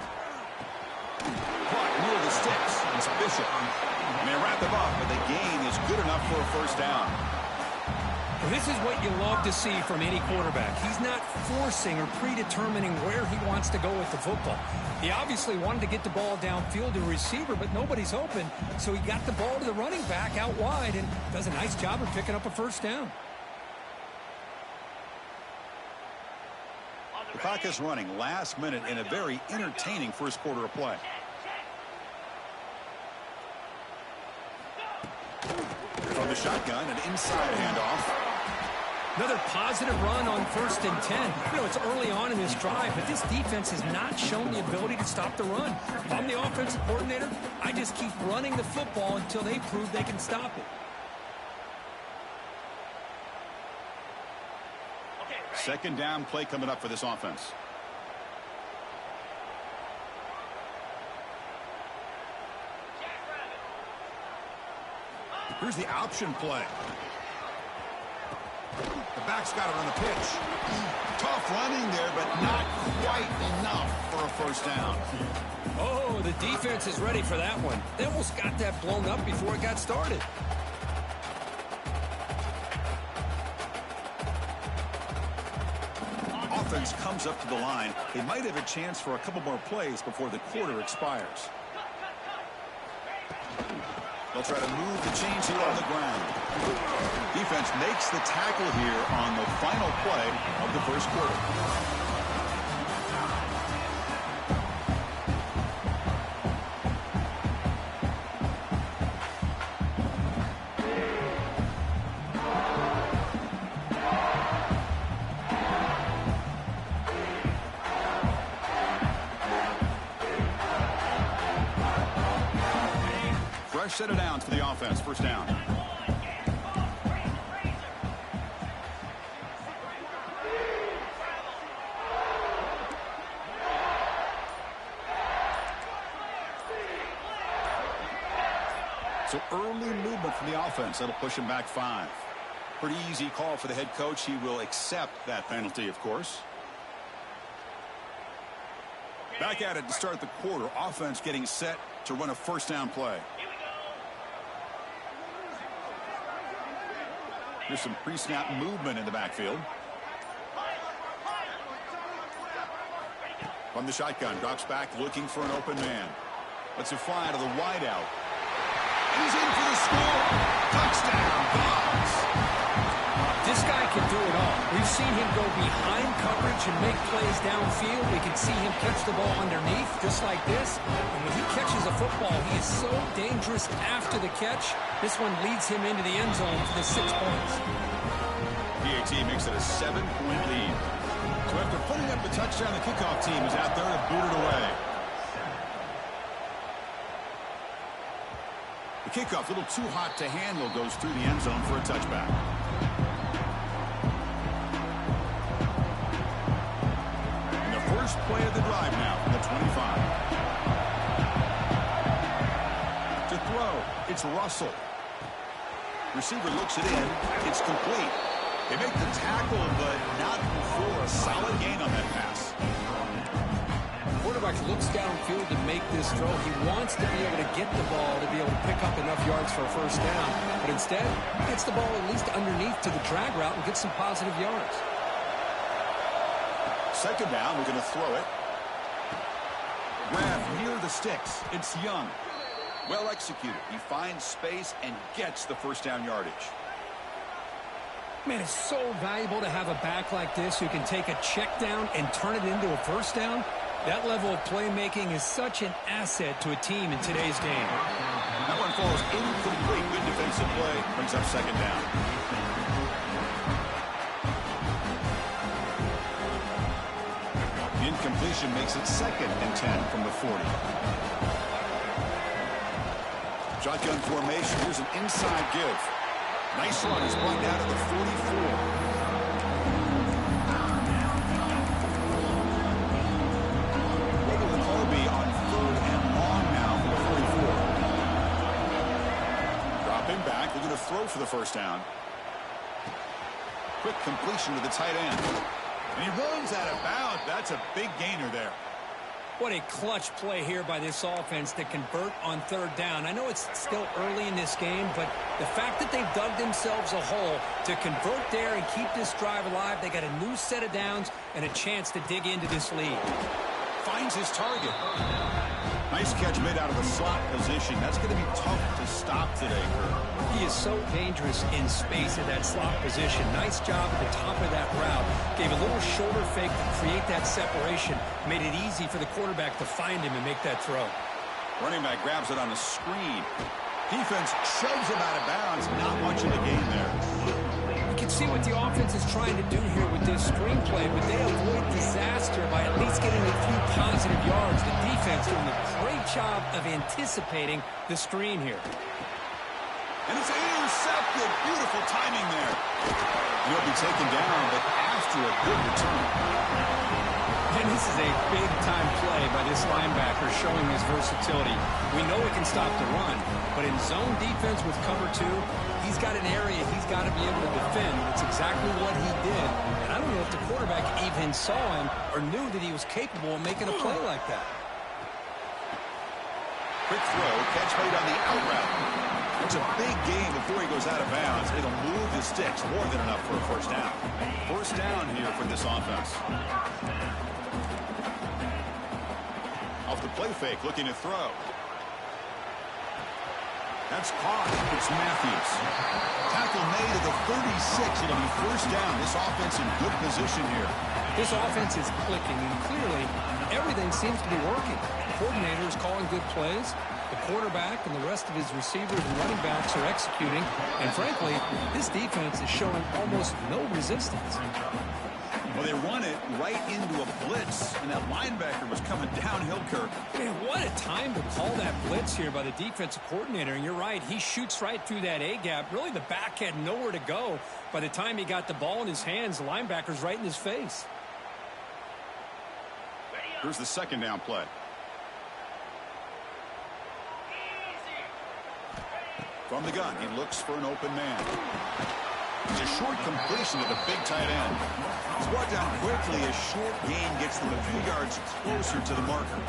Caught near the sticks. It's Bishop. And they wrap him up, but the gain is good enough for a first down. This is what you love to see from any quarterback. He's not forcing or predetermining where he wants to go with the football. He obviously wanted to get the ball downfield to a receiver, but nobody's open, so he got the ball to the running back out wide and does a nice job of picking up a first down. The clock is running last minute in a very entertaining first quarter of play. From the shotgun, an inside handoff. Another positive run on 1st and 10. You know, it's early on in this drive, but this defense has not shown the ability to stop the run. If I'm the offensive coordinator, I just keep running the football until they prove they can stop it. Second down play coming up for this offense. Here's the option play. The back's got it on the pitch. Tough running there, but not quite enough for a first down. Oh, the defense is ready for that one. They almost got that blown up before it got started. Offense comes up to the line. They might have a chance for a couple more plays before the quarter expires. They'll try to move the chains here on the ground. Defense makes the tackle here on the final play of the first quarter. Fresh set of downs for the offense. First down. So early movement from the offense. That'll push him back 5. Pretty easy call for the head coach. He will accept that penalty, of course. Back at it to start the quarter. Offense getting set to run a first down play. There's some pre-snap movement in the backfield. From the shotgun, drops back looking for an open man. Lets it fly to the wideout. He's in for the score. Touchdown, Vols. This guy can do it all. We've seen him go behind coverage and make plays downfield. We can see him catch the ball underneath, just like this. And when he catches a football, he is so dangerous after the catch. This one leads him into the end zone for the 6 points. PAT makes it a 7-point lead. So after putting up the touchdown, the kickoff team is out there to boot it away. The kickoff, a little too hot to handle, goes through the end zone for a touchback. And the first play of the drive now from the 25. To throw, it's Russell. Receiver looks it in. It's complete. They make the tackle, but not before a solid gain on that pass. Quarterback looks downfield to make this throw. He wants to be able to get the ball to be able to pick up enough yards for a first down. But instead, gets the ball at least underneath to the drag route and gets some positive yards. second down. We're going to throw it. Grab near the sticks. It's Young. Well executed. He finds space and gets the first down yardage. Man, it's so valuable to have a back like this who can take a check down and turn it into a first down. That level of playmaking is such an asset to a team in today's game. That one falls incomplete. Good defensive play. Brings up second down. Incompletion makes it 2nd and 10 from the 40. Shotgun formation. Here's an inside give. Nice run. He's brought down to the 44. What will the call be on 3rd and long now for the 44? Dropping back. They're going to throw for the first down. Quick completion to the tight end. And he runs out of bounds. That's a big gainer there. What a clutch play here by this offense to convert on 3rd down. I know it's still early in this game, but the fact that they've dug themselves a hole to convert there and keep this drive alive, they got a new set of downs and a chance to dig into this lead. Finds his target. Nice catch made out of the slot position. That's going to be tough to stop today, Kurt. He is so dangerous in space at that slot position. Nice job at the top of that route. Gave a little shoulder fake to create that separation. Made it easy for the quarterback to find him and make that throw. Running back grabs it on the screen. Defense shoves him out of bounds. Not much of a gain there. You can see what the offense is trying to do here with this screenplay, but they avoid disaster by at least getting a few positive yards. The defense doing a great job of anticipating the screen here. And it's intercepted. Beautiful timing there. He'll be taken down, but after a good return. And this is a big-time play by this linebacker showing his versatility. We know he can stop the run, but in zone defense with cover 2, he's got an area he's got to be able to defend. It's exactly what he did. And I don't know if the quarterback even saw him or knew that he was capable of making a play like that. Quick throw, catch made on the out route. It's a big gain before he goes out of bounds. It'll move the sticks more than enough for a first down. First down here for this offense. Off the play fake, looking to throw. That's caught. It's Matthews. Tackle made at the 36. It'll be first down. This offense in good position here. This offense is clicking, and clearly everything seems to be working. The coordinator is calling good plays. The quarterback and the rest of his receivers and running backs are executing. And frankly, this defense is showing almost no resistance. Well, they run it right into a blitz, and that linebacker was coming downhill, Kirk. Man, what a time to call that blitz here by the defensive coordinator. And you're right, he shoots right through that A-gap. Really, the back had nowhere to go. By the time he got the ball in his hands, the linebacker's right in his face. Here's the second down play. From the gun, he looks for an open man. It's a short completion to the big tight end. It's brought down quickly. A short gain gets them a few yards closer to the marker.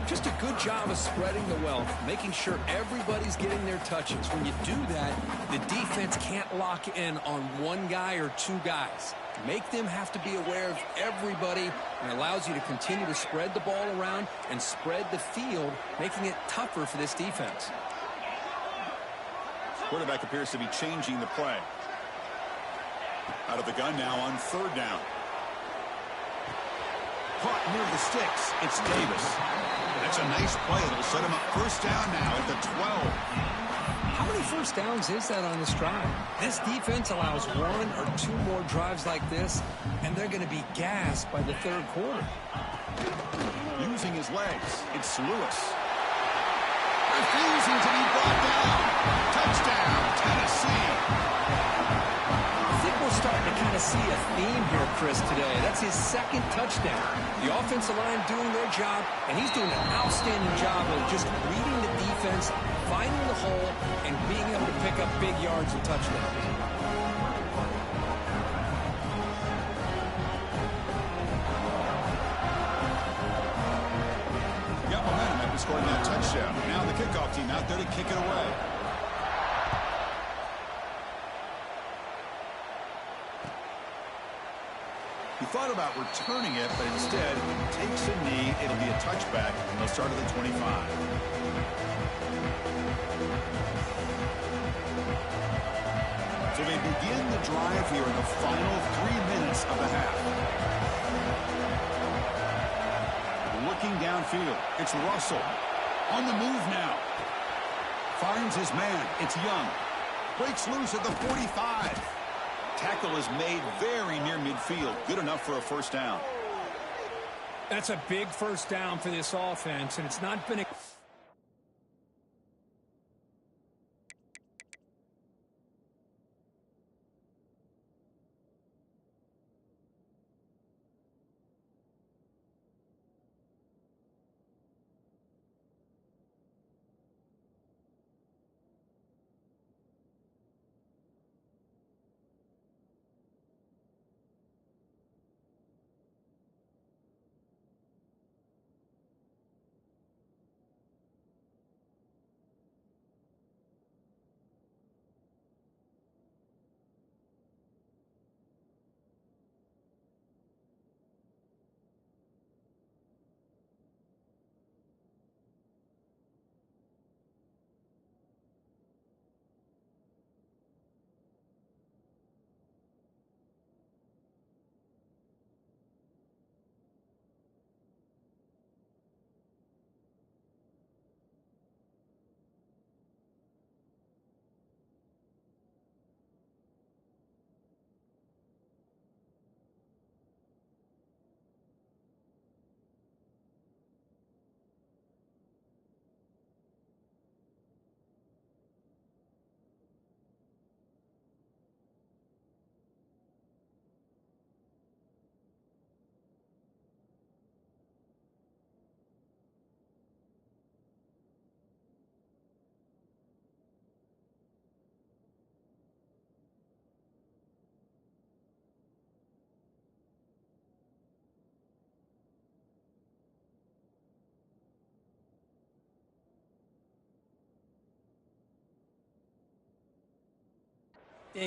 Just a good job of spreading the wealth, making sure everybody's getting their touches. When you do that, the defense can't lock in on one guy or two guys. Make them have to be aware of everybody, and allows you to continue to spread the ball around and spread the field, making it tougher for this defense. Quarterback appears to be changing the play. Out of the gun now on third down. Caught near the sticks. It's Davis. That's a nice play. It'll set him up first down now at the 12. How many first downs is that on this drive? This defense allows one or two more drives like this, and they're going to be gassed by the third quarter. Using his legs, it's Lewis. Refusing to be brought down. Touchdown, Tennessee. I think we're starting to kind of see a theme here, Chris, today. That's his second touchdown. The offensive line doing their job, and he's doing an outstanding job of just reading the defense, finding the hole, and being able to pick up big yards and touchdowns. Got momentum after scoring that touchdown. Now the kickoff team out there to kick it away. He thought about returning it, but instead takes a knee. It'll be a touchback, and they'll start at the 25. So they begin the drive here in the final 3 minutes of the half. Looking downfield, it's Russell. On the move now. Finds his man. It's Young. Breaks loose at the 45. Tackle is made very near midfield. Good enough for a first down. That's a big first down for this offense, and it's not been a...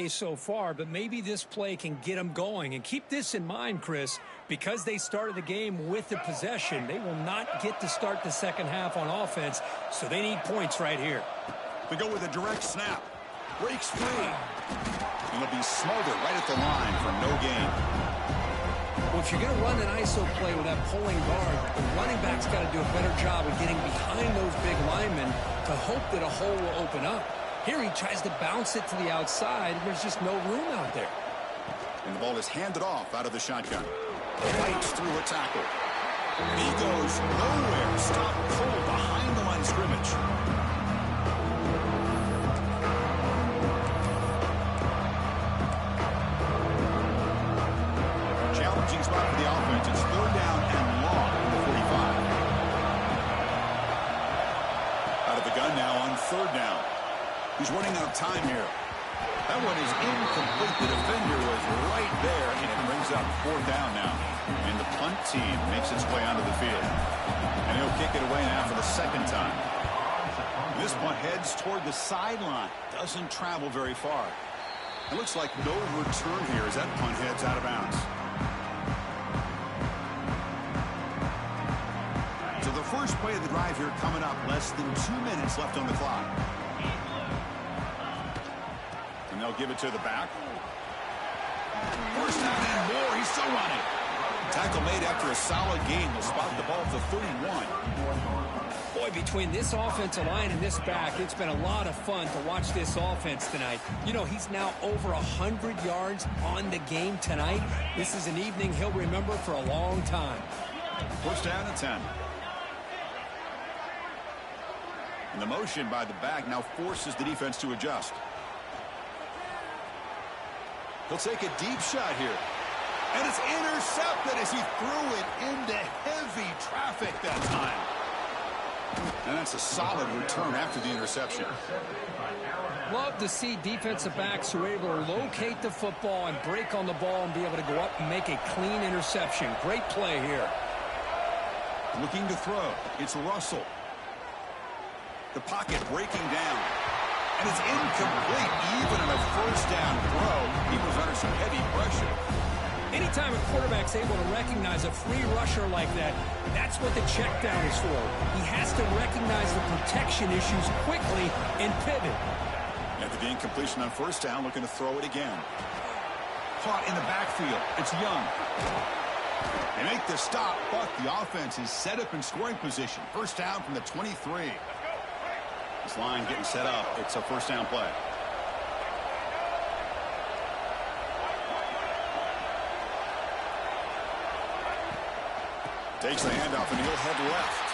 so far, but maybe this play can get them going. And keep this in mind, Chris, because they started the game with the possession, they will not get to start the second half on offense, so they need points right here. We go with a direct snap. Breaks free. And it'll be smothered right at the line for no gain. Well, if you're going to run an ISO play with that pulling guard, the running back's got to do a better job of getting behind those big linemen to hope that a hole will open up. Here he tries to bounce it to the outside, and there's just no room out there. And the ball is handed off out of the shotgun. Fights through a tackle. He goes nowhere. Stop cold behind the line of scrimmage. Challenging spot for the offense. It's third down and long at the 45. Out of the gun now on third down. He's running out of time here. That one is incomplete. The defender was right there, and it brings up fourth down now. And the punt team makes its way onto the field. And he'll kick it away now for the second time. This punt heads toward the sideline. Doesn't travel very far. It looks like no return here as that punt heads out of bounds. So the first play of the drive here coming up. Less than 2 minutes left on the clock. And they'll give it to the back. First down and more. He's still running. Tackle made after a solid gain. Will spot the ball at the 31. Boy, between this offensive line and this back, it's been a lot of fun to watch this offense tonight. You know, he's now over 100 yards on the game tonight. This is an evening he'll remember for a long time. First down and 10. And the motion by the back now forces the defense to adjust. He'll take a deep shot here. And it's intercepted as he threw it into heavy traffic that time. And that's a solid return after the interception. Love to see defensive backs who are able to locate the football and break on the ball and be able to go up and make a clean interception. Great play here. Looking to throw. It's Russell. The pocket breaking down. And it's incomplete. Even in a first down throw, he was under some heavy pressure. anytime a quarterback's able to recognize a free rusher like that, that's what the check down is for. He has to recognize the protection issues quickly and pivot. After the incompletion on first down, looking to throw it again. Caught in the backfield. It's Young. They make the stop, but the offense is set up in scoring position. First down from the 23. This line getting set up. It's a first down play. Takes the handoff and he'll head left.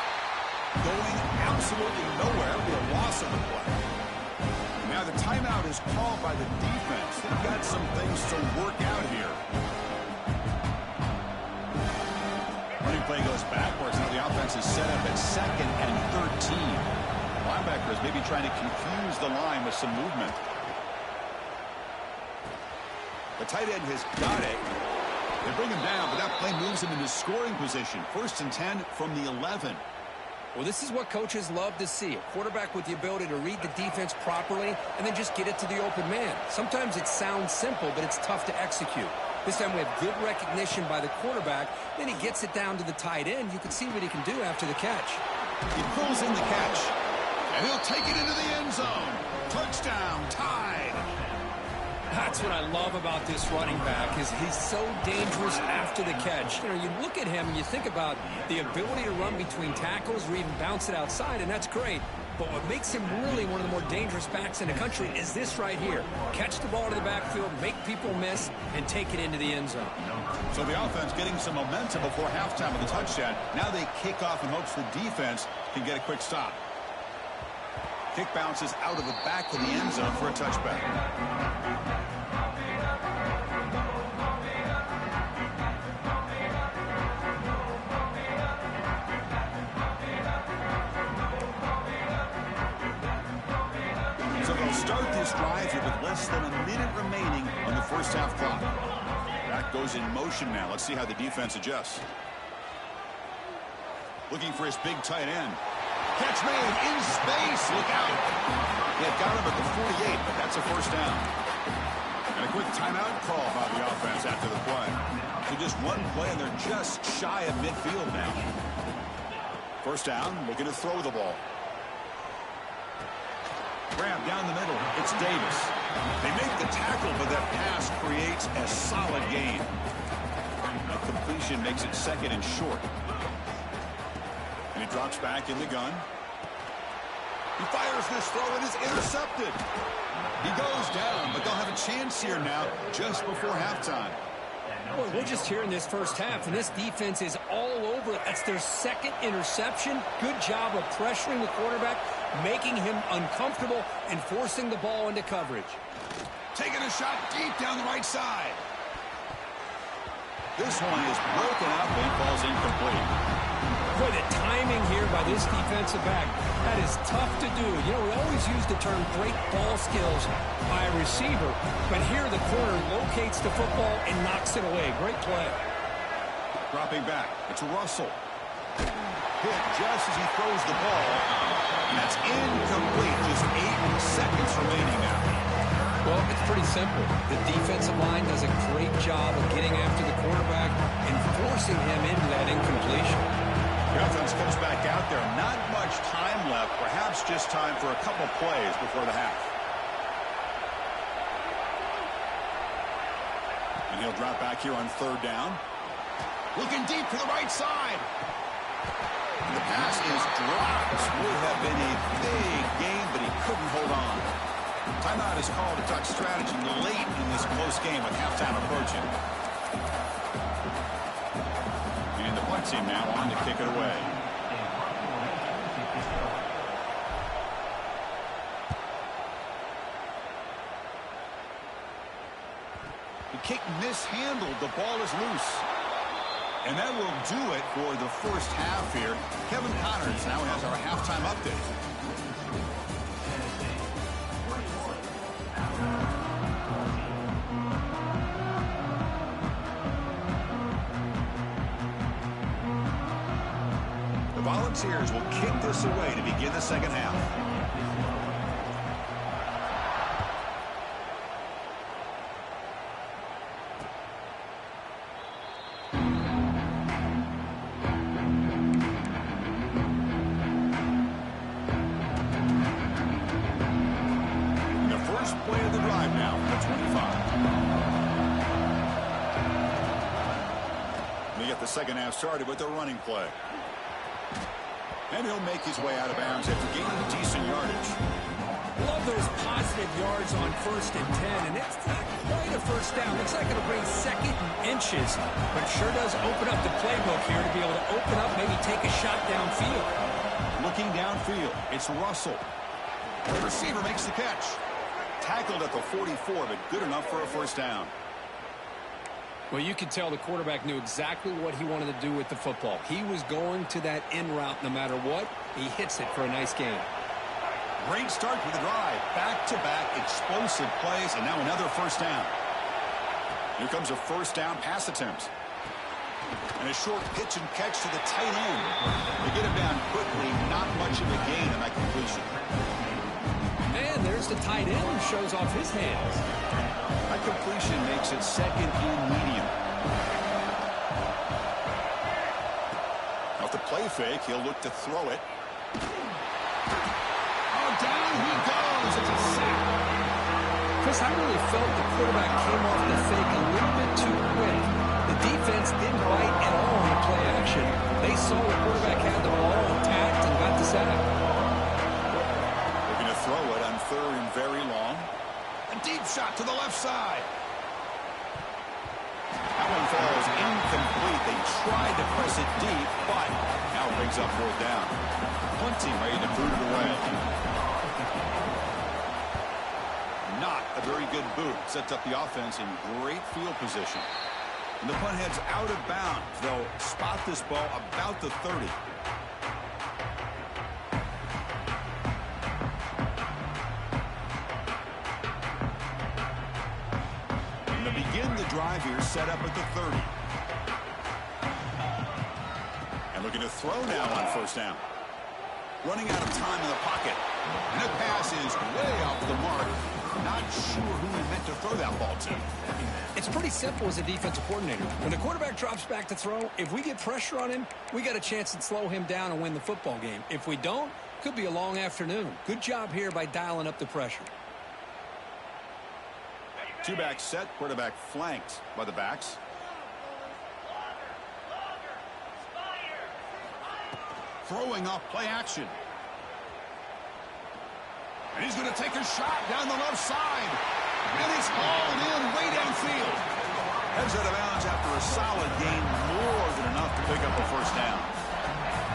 Going absolutely nowhere with a loss of the play. Now the timeout is called by the defense. They've got some things to work out here. Running play goes backwards. Now the offense is set up at 2nd and 13. Linebackers maybe trying to confuse the line with some movement. The tight end has got it. They bring him down, but that play moves him into scoring position. 1st and 10 from the 11. Well, this is what coaches love to see. A quarterback with the ability to read the defense properly and then just get it to the open man. Sometimes it sounds simple, but it's tough to execute. This time we have good recognition by the quarterback. Then he gets it down to the tight end. You can see what he can do after the catch. He pulls in the catch, and he'll take it into the end zone. Touchdown, tied. That's what I love about this running back is he's so dangerous after the catch. You know, you look at him and you think about the ability to run between tackles or even bounce it outside, and that's great. But what makes him really one of the more dangerous backs in the country is this right here. Catch the ball to the backfield, make people miss, and take it into the end zone. So the offense getting some momentum before halftime with the touchdown. Now they kick off in hopes the defense can get a quick stop. Kick bounces out of the back of the end zone for a touchback. So they'll start this drive here with less than a minute remaining on the first half clock. That goes in motion now. Let's see how the defense adjusts. Looking for his big tight end. Catch made in space. Look out. They've got him at the 48, but that's a first down. And a quick timeout call by the offense after the play. So just one play, and they're just shy of midfield now. First down, looking to throw the ball. Grab down the middle. It's Davis. They make the tackle, but that pass creates a solid gain. A completion makes it 2nd and short. And he drops back in the gun. He fires this throw and is intercepted. He goes down, but they'll have a chance here now just before halftime. Boy, we're just here in this first half, and this defense is all over it. That's their 2nd interception. Good job of pressuring the quarterback, making him uncomfortable, and forcing the ball into coverage. Taking a shot deep down the right side. This one is broken up and falls incomplete. Boy, the timing here by this defensive back, that is tough to do. You know, we always use the term great ball skills by a receiver, but here the corner locates the football and knocks it away. Great play. Dropping back. It's Russell. Hit just as he throws the ball. And that's incomplete. Just 8 seconds remaining now. Well, it's pretty simple. The defensive line does a great job of getting after the quarterback and forcing him into that incompletion. The offense comes back out there. Not much time left. Perhaps just time for a couple plays before the half. And he'll drop back here on 3rd down. Looking deep to the right side. The pass is dropped. Would have been a big game, but he couldn't hold on. Timeout is called to talk strategy late in this close game with halftime approaching. And the punt team now on to kick it away. The kick mishandled. The ball is loose. And that will do it for the first half here. Kevin Connors now has our halftime update. The Volunteers will kick this away to begin the second half. first play of the drive now from the 25. We get the second half started with the running play. And he'll make his way out of bounds after gaining decent yardage. Love those positive yards on 1st and 10, and it's not quite a first down. Looks like it'll bring 2nd and inches, but it sure does open up the playbook here to be able to open up, maybe take a shot downfield. Looking downfield, it's Russell. The receiver makes the catch. Tackled at the 44, but good enough for a first down. Well, you could tell the quarterback knew exactly what he wanted to do with the football. He was going to that in route no matter what. He hits it for a nice gain. Great start to the drive. Back-to-back explosive plays, and now another first down. Here comes a first down pass attempt. And a short pitch and catch to the tight end. They get him down quickly, not much of a gain on that completion. And there's the tight end who shows off his hands. That completion makes it 2nd and medium. Off the play fake, he'll look to throw it. Oh, down he goes. It's a sack. Chris, I really felt the quarterback came off the fake a little bit too quick. The defense didn't bite at all on the play action. They saw the quarterback had the ball attacked and got the sack. They're going to throw it on 3rd and very long. A deep shot to the left side. That one falls incomplete. They tried to press it deep, but now it brings up 4th down. Punting ready to boot it away. Not a very good boot. Sets up the offense in great field position. And the punt heads out of bounds. They'll spot this ball about the 30. And to begin the drive here, set up at the 30. And looking to throw now on first down. Running out of time in the pocket. And the pass is way off the mark. Not sure who he meant to throw that ball to. It's pretty simple as a defensive coordinator. When the quarterback drops back to throw, if we get pressure on him, we got a chance to slow him down and win the football game. If we don't, could be a long afternoon. Good job here by dialing up the pressure. Two-back set, quarterback flanked by the backs. Throwing off play action. And he's going to take a shot down the left side. And it's hauled in way downfield. Heads out of bounds after a solid gain, more than enough to pick up a first down.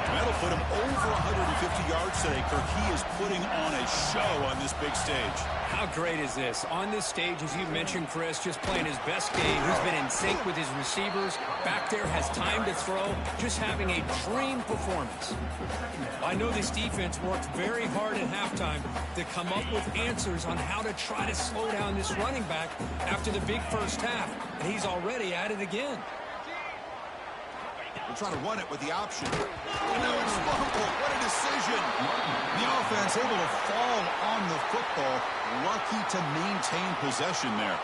And that'll put him over 150 yards today. Kirk, he is putting on a show on this big stage. How great is this? On this stage, as you mentioned, Chris, just playing his best game. He's been in sync with his receivers. Back there, has time to throw. Just having a dream performance. I know this defense worked very hard at halftime to come up with answers on how to try to slow down this running back after the big first half. And he's already at it again. We're trying to run it with the option. And now it's fumbled. What a decision. The offense able to fall on the football. Lucky to maintain possession there.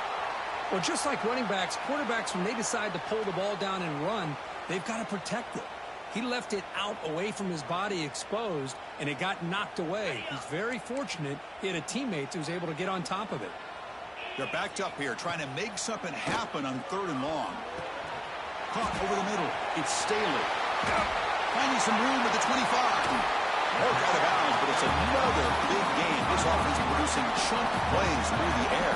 Well, just like running backs, quarterbacks, when they decide to pull the ball down and run, they've got to protect it. He left it out away from his body exposed, and it got knocked away. He's very fortunate he had a teammate who was able to get on top of it. They're backed up here, trying to make something happen on 3rd and long. Caught over the middle. It's Staley. Finding some room at the 25. Work out of bounds, but it's another big game. This offense producing chunk plays through the air.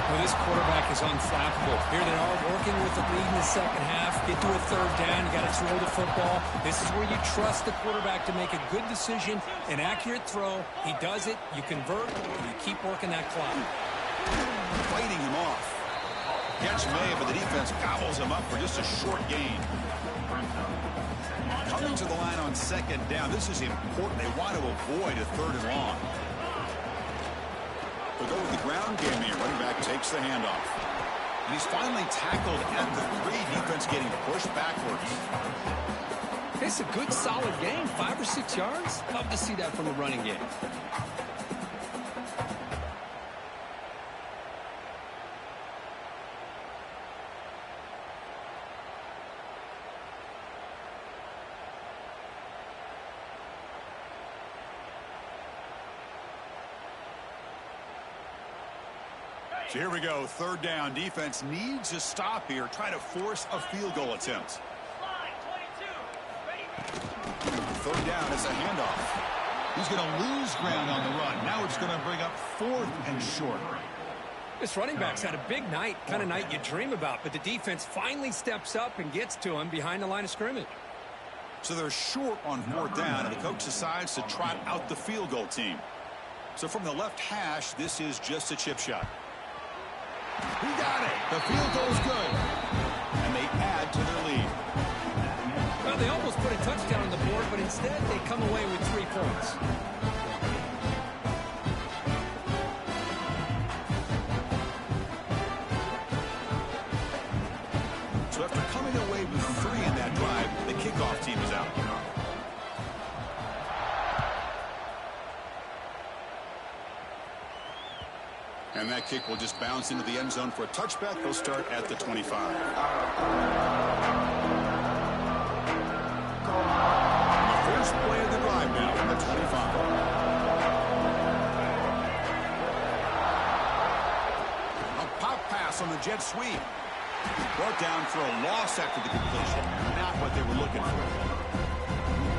Well, this quarterback is unflappable. Here they are working with the lead in the second half. Get to a 3rd down. You got to throw the football. This is where you trust the quarterback to make a good decision, an accurate throw. He does it. You convert. You keep working that clock. Fighting him off. Catch made, but the defense gobbles him up for just a short gain. Coming to the line on 2nd down. This is important. They want to avoid a 3rd and long. They'll go with the ground game here. Running back takes the handoff. And he's finally tackled at the 3. Defense getting pushed backwards. It's a good, solid game. 5 or 6 yards. Love to see that from the running game. So here we go, third down. Defense needs a stop here. Try to force a field goal attempt. Third down is a handoff. He's going to lose ground on the run. Now it's going to bring up 4th and short. This running back's had a big night, kind of night you dream about, but the defense finally steps up and gets to him behind the line of scrimmage. So they're short on 4th down, and the coach decides to trot out the field goal team. So from the left hash, this is just a chip shot. He got it. The field goal's good. And they add to their lead. Well, they almost put a touchdown on the board, but instead they come away with 3 points. So after coming away with 3 in that drive, the kickoff team is out. And that kick will just bounce into the end zone for a touchback. They'll start at the 25. The first play of the drive now from the 25. A pop pass on the jet sweep. Brought down for a loss after the completion. Not what they were looking for.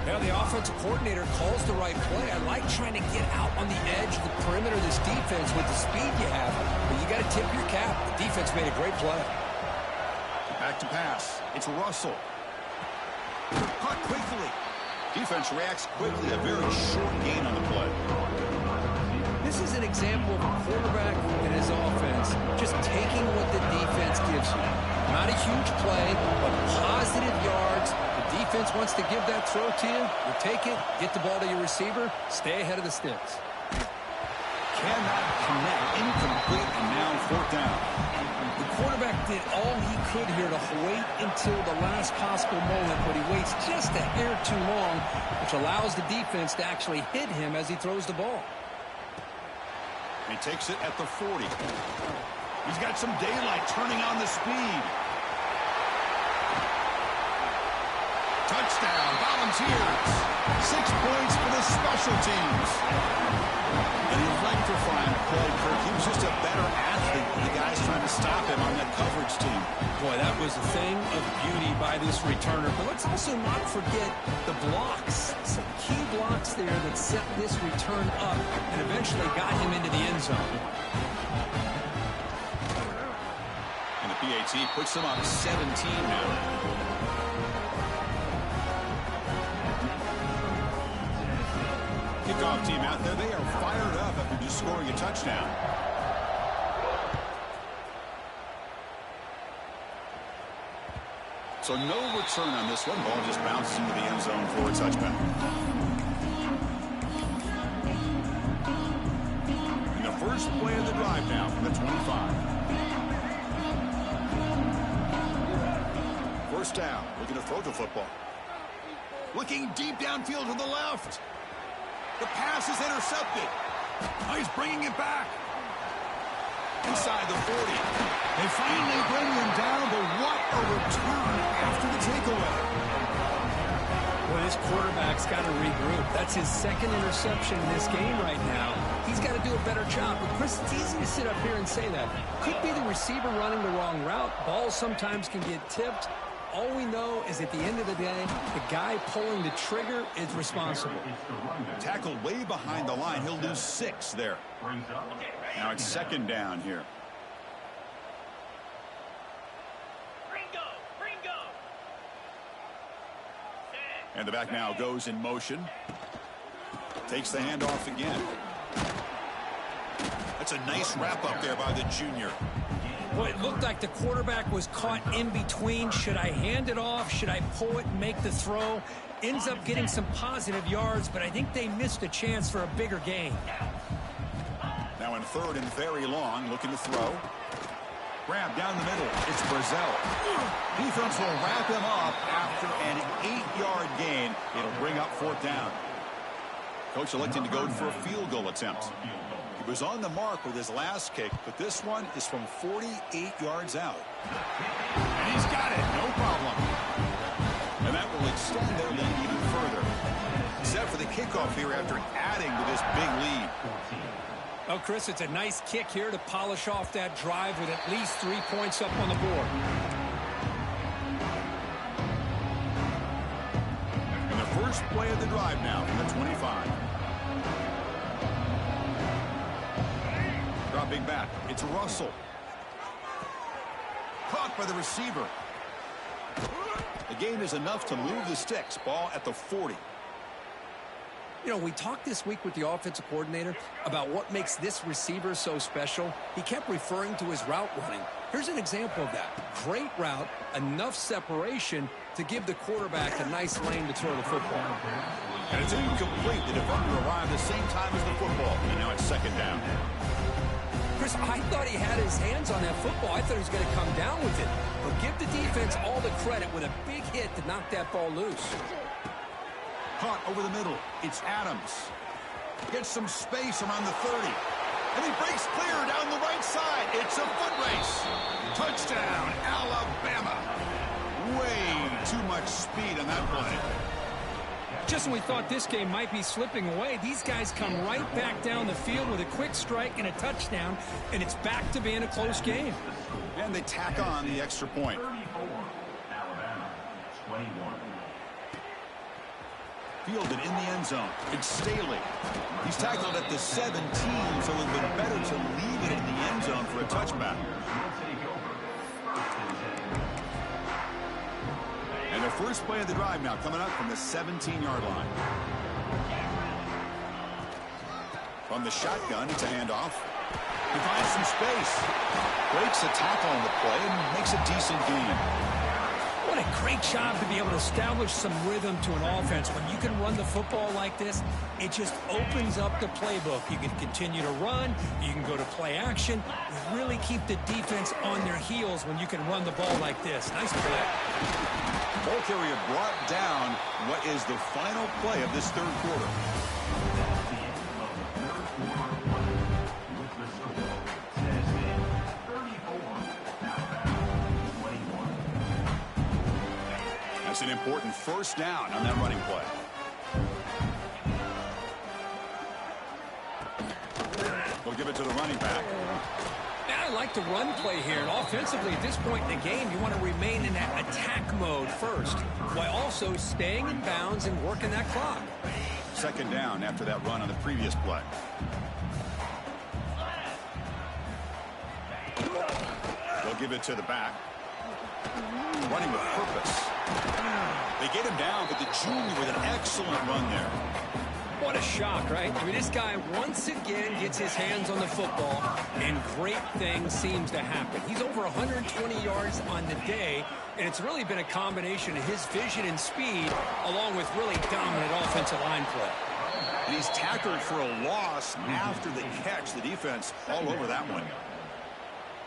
Now the offensive coordinator calls the right play. I like trying to get out on the edge of the perimeter of this defense with the speed you have. But you got to tip your cap. The defense made a great play. Back to pass. It's Russell. Caught quickly. Defense reacts quickly. A very short gain on the play. This is an example of a quarterback and his offense just taking what the defense gives you. Not a huge play, but positive yards. The defense wants to give that throw to you. You take it, get the ball to your receiver, stay ahead of the sticks. Cannot connect. Incomplete, and now 4th down. The quarterback did all he could here to wait until the last possible moment, but he waits just a hair too long, which allows the defense to actually hit him as he throws the ball. He takes it at the 40. He's got some daylight turning on the speed. Touchdown, Volunteers. 6 points for the special teams. An electrifying play, Kirk. He was just a better athlete than the guys trying to stop him on that coverage team. Boy, that was a thing of beauty by this returner. But let's also not forget the blocks. Some key blocks there that set this return up and eventually got him into the end zone. And the PAT puts them up 17 now. Kickoff team out there. They are fired up after just scoring a touchdown. So no return on this one. Ball just bounces into the end zone for a touchback. And the first play of the drive now from the 25. First down. Looking to throw the football. Looking deep downfield to the left. The pass is intercepted. Oh, he's bringing it back. Inside the 40. They finally bring him down, but what a return after the takeaway. Well, this quarterback's got to regroup. That's his 2nd interception in this game right now. He's got to do a better job. But, Chris, it's easy to sit up here and say that. Could be the receiver running the wrong route. Balls sometimes can get tipped. All we know is at the end of the day, the guy pulling the trigger is responsible. Tackled way behind the line. He'll lose 6 there. Now it's 2nd down here. And the back now goes in motion. Takes the handoff again. That's a nice wrap up there by the junior. Well, it looked like the quarterback was caught in between. Should I hand it off? Should I pull it and make the throw? Ends up getting some positive yards, but I think they missed a chance for a bigger gain. Now in 3rd and very long, looking to throw. Grab down the middle. It's Brazil. Defense will wrap him up after an 8-yard gain. It'll bring up 4th down. Coach electing to go for a field goal attempt. He was on the mark with his last kick, but this one is from 48 yards out. And he's got it. No problem. And that will extend their lead even further. Set for the kickoff here after adding to this big lead. Oh, Chris, it's a nice kick here to polish off that drive with at least 3 points up on the board. And the first play of the drive now from the 25. Dropping back, it's Russell. Caught by the receiver. The gain is enough to move the sticks. Ball at the 40. You know, we talked this week with the offensive coordinator about what makes this receiver so special. He kept referring to his route running. Here's an example of that. Great route, enough separation to give the quarterback a nice lane to throw the football. And it's incomplete. The defender arrived the same time as the football. And now it's second down. Chris, I thought he had his hands on that football. I thought he was going to come down with it. But give the defense all the credit with a big hit to knock that ball loose. Caught over the middle. It's Adams. Gets some space around the 30. And he breaks clear down the right side. It's a foot race. Touchdown, Alabama. Way too much speed on that play. Just when we thought this game might be slipping away, these guys come right back down the field with a quick strike and a touchdown, and it's back to being a close game. And they tack on the extra point. 34, Alabama, 21. Fielded in the end zone. It's Staley. He's tackled at the 17, so it would have been better to leave it in the end zone for a touchback. And the first play of the drive now coming up from the 17-yard line. From the shotgun, it's a handoff. He finds some space. Breaks a tackle on the play and makes a decent gain. What a great job to be able to establish some rhythm to an offense. When you can run the football like this, it just opens up the playbook. You can continue to run. You can go to play action. You really keep the defense on their heels when you can run the ball like this. Nice play. Ball carrier brought down what is the final play of this third quarter. That's an important first down on that running play. We'll give it to the running back. I like the run play here, and offensively at this point in the game, you want to remain in that attack mode first, while also staying in bounds and working that clock. Second down after that run on the previous play. They'll give it to the back. Running with purpose. They get him down, but the junior with an excellent run there. What a shock, right? I mean, this guy once again gets his hands on the football, and great things seems to happen. He's over 120 yards on the day, and it's really been a combination of his vision and speed, along with really dominant offensive line play. And he's tackled for a loss after the catch. The defense all over that one.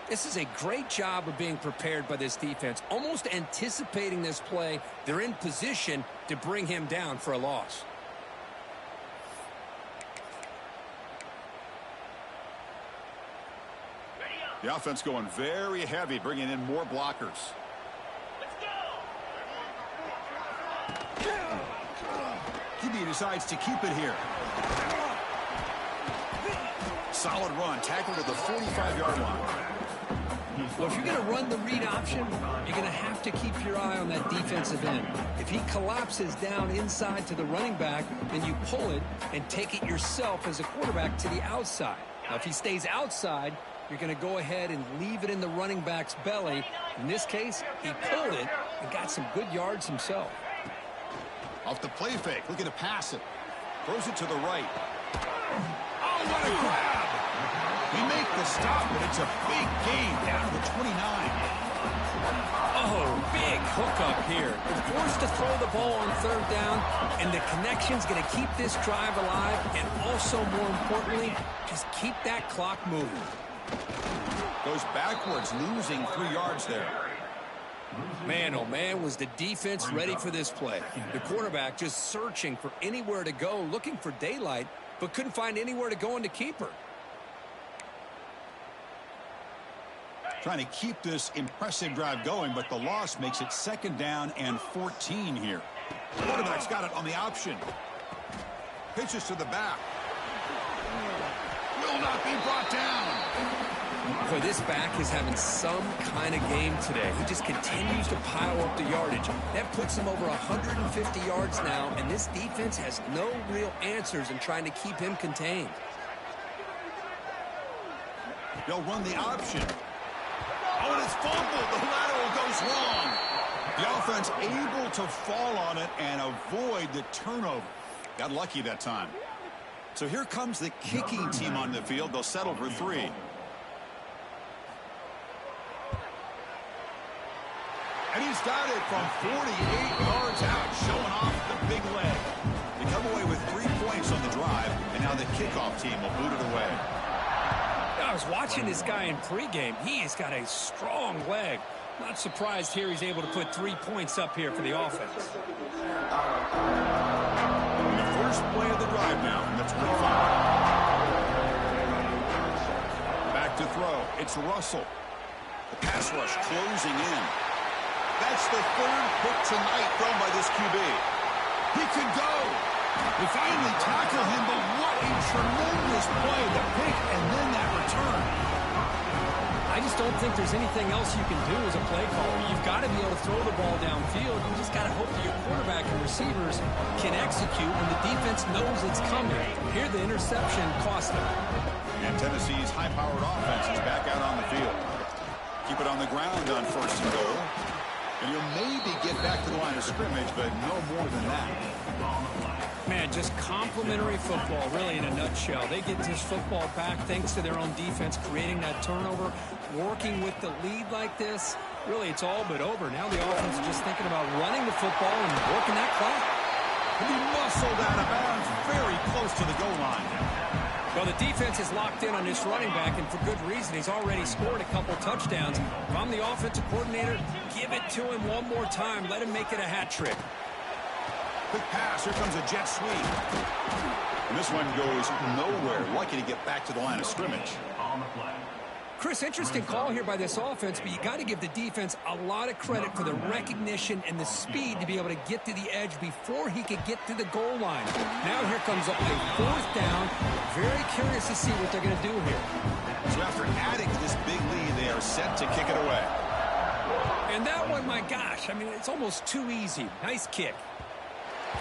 This is a great job of being prepared by this defense, almost anticipating this play. They're in position to bring him down for a loss. The offense going very heavy, bringing in more blockers. QB decides to keep it here. Solid run, tackled at the 45-yard line. Well, if you're going to run the read option, you're going to have to keep your eye on that defensive end. If he collapses down inside to the running back, then you pull it and take it yourself as a quarterback to the outside. Now, if he stays outside, you're going to go ahead and leave it in the running back's belly. In this case, he pulled it and got some good yards himself. Off the play fake, looking to pass it. Throws it to the right. Oh, what a grab! We make the stop, but it's a big gain down to the 29. Oh, big hookup here. They're forced to throw the ball on third down, and the connection's going to keep this drive alive, and also, more importantly, just keep that clock moving. Goes backwards, losing 3 yards there. Man, oh man, was the defense ready for this play. The quarterback just searching for anywhere to go, looking for daylight, but couldn't find anywhere to go in the keeper. Trying to keep this impressive drive going, but the loss makes it second down and 14 here. The quarterback's got it on the option. Pitches to the back. will not be brought down. Boy, this back is having some kind of game today. He just continues to pile up the yardage. That puts him over 150 yards now, and this defense has no real answers in trying to keep him contained. They'll run the option. Oh, and it's fumbled. The lateral goes long. The offense able to fall on it and avoid the turnover. Got lucky that time. So here comes the kicking team on the field. They'll settle for 3. And he's got it from 48 yards out, showing off the big leg. They come away with 3 points on the drive, and now the kickoff team will boot it away. I was watching this guy in pregame. He has got a strong leg. Not surprised here he's able to put 3 points up here for the offense. The first play of the drive now from the 25. Back to throw. It's Russell. The pass rush closing in. That's the 3rd pick tonight thrown by this QB. He could go. They finally tackle him, but what a tremendous play. The pick and then that return. I just don't think there's anything else you can do as a play caller. You've got to be able to throw the ball downfield. You just got to hope that your quarterback and receivers can execute when the defense knows it's coming. Here the interception cost them. And Tennessee's high-powered offense is back out on the field. Keep it on the ground on 1st and goal. And you'll maybe get back to the line of scrimmage, but no more than that. Man, just complimentary football, really, in a nutshell. They get this football back thanks to their own defense, creating that turnover, working with the lead like this. Really, it's all but over. Now the offense is just thinking about running the football and working that clock. He muscled out of bounds very close to the goal line. Well, the defense is locked in on this running back, and for good reason. He's already scored a couple touchdowns. If I'm the offensive coordinator, give it to him one more time. Let him make it a hat trick. Quick pass. Here comes a jet sweep. And this one goes nowhere. Lucky to get back to the line of scrimmage. Chris, interesting call here by this offense, but you got to give the defense a lot of credit for the recognition and the speed to be able to get to the edge before he could get to the goal line. Now here comes a 4th down. Very curious to see what they're going to do here. So after adding to this big lead, they are set to kick it away. And that one, my gosh, I mean, it's almost too easy. Nice kick.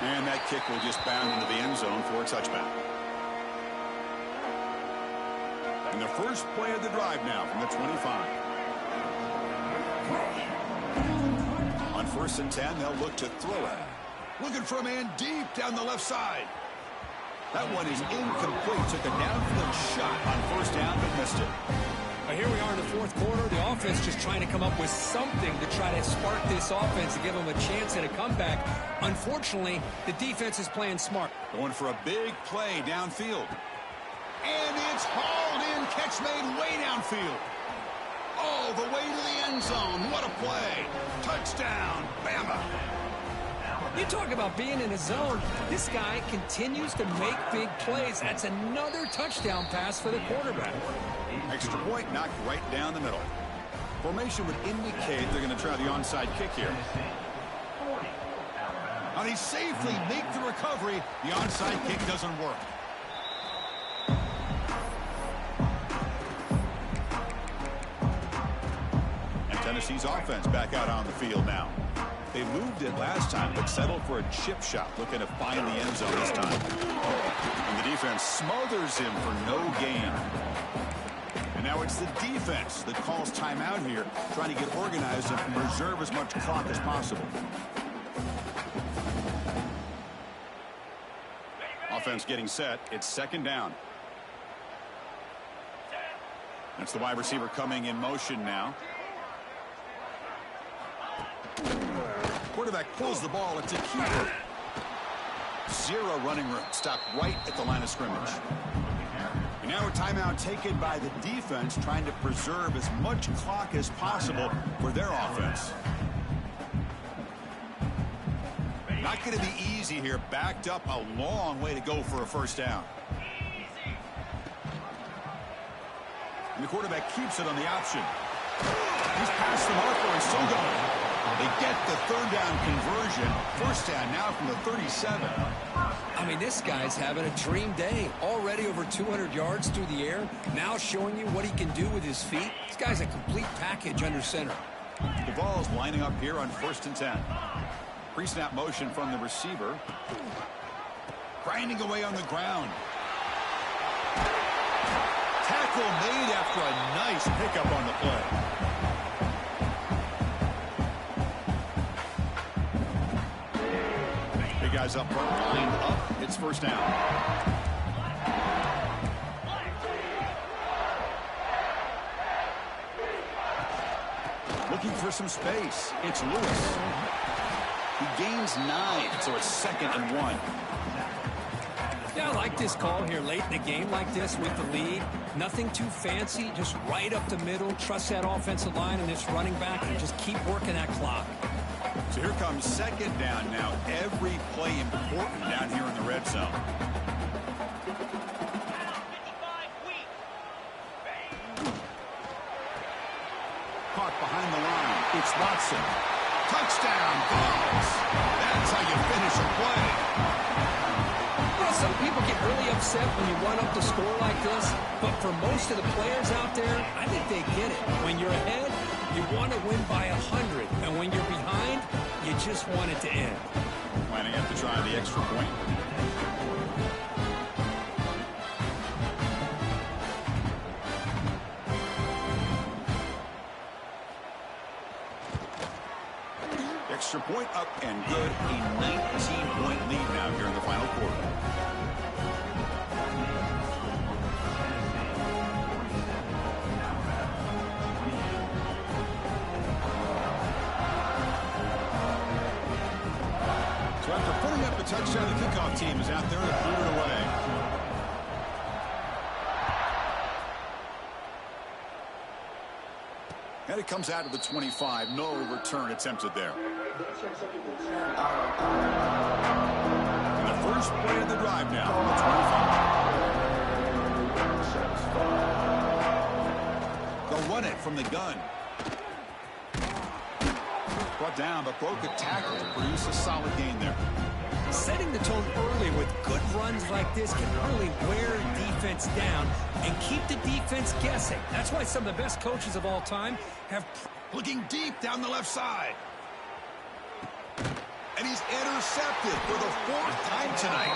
And that kick will just bound into the end zone for a touchback. And the first play of the drive now from the 25. On 1st and 10, they'll look to throw it. Looking for a man deep down the left side. That one is incomplete. Took a downfield shot on 1st down, but missed it. But here we are in the 4th quarter. The offense just trying to come up with something to try to spark this offense to give them a chance at a comeback. Unfortunately, the defense is playing smart. Going for a big play downfield. And it's hauled in. Catch made way downfield. Oh, the way to the end zone. What a play. Touchdown. Bama. You talk about being in a zone. This guy continues to make big plays. That's another touchdown pass for the quarterback. Extra point knocked right down the middle. Formation would indicate they're going to try the onside kick here. And he safely make the recovery. The onside kick doesn't work. And Tennessee's offense back out on the field now. They moved it last time, but settled for a chip shot, looking to find the end zone this time. And the defense smothers him for no gain. And now it's the defense that calls timeout here, trying to get organized and preserve as much clock as possible. Offense getting set. It's 2nd down. That's the wide receiver coming in motion now. Quarterback pulls the ball. It's a keeper. 0 running room. Stopped right at the line of scrimmage. And now a timeout taken by the defense, trying to preserve as much clock as possible for their offense. Not going to be easy here. Backed up a long way to go for a 1st down. And the quarterback keeps it on the option. He's past the marker and still going. They get the 3rd down conversion. 1st down now from the 37. I mean, this guy's having a dream day. Already over 200 yards through the air. Now showing you what he can do with his feet. This guy's a complete package under center. The ball's lining up here on 1st and 10. Pre-snap motion from the receiver. Grinding away on the ground. Tackle made after a nice pickup on the play. Big guys up front, lined up. It's 1st down. Looking for some space. It's Lewis. He gains 9, so it's 2nd and 1. Yeah, I like this call here late in the game like this with the lead. Nothing too fancy, just right up the middle. Trust that offensive line and this running back and just keep working that clock. So here comes 2nd down now. Every play important down here in the red zone. Caught behind the line. It's Watson. Touchdown, Dogs. That's how you finish a play. Some people get really upset when you run up the score like this, but for most of the players out there, I think they get it. When you're ahead, you want to win by 100, and when you're behind, you just want it to end. Lining up to try the extra point. Extra point up and good. A 19-point lead now here in the final quarter. So after putting up a touchdown, the kickoff team is out there to boot it away. And it comes out of the 25. No return attempted there. And the first play of the drive now from the 25. They'll run it from the gun. Brought down, but broke a tackle to produce a solid gain there. Setting the tone early with good runs like this can really wear defense down and keep the defense guessing. That's why some of the best coaches of all time have... Looking deep down the left side. And he's intercepted for the 4th time tonight.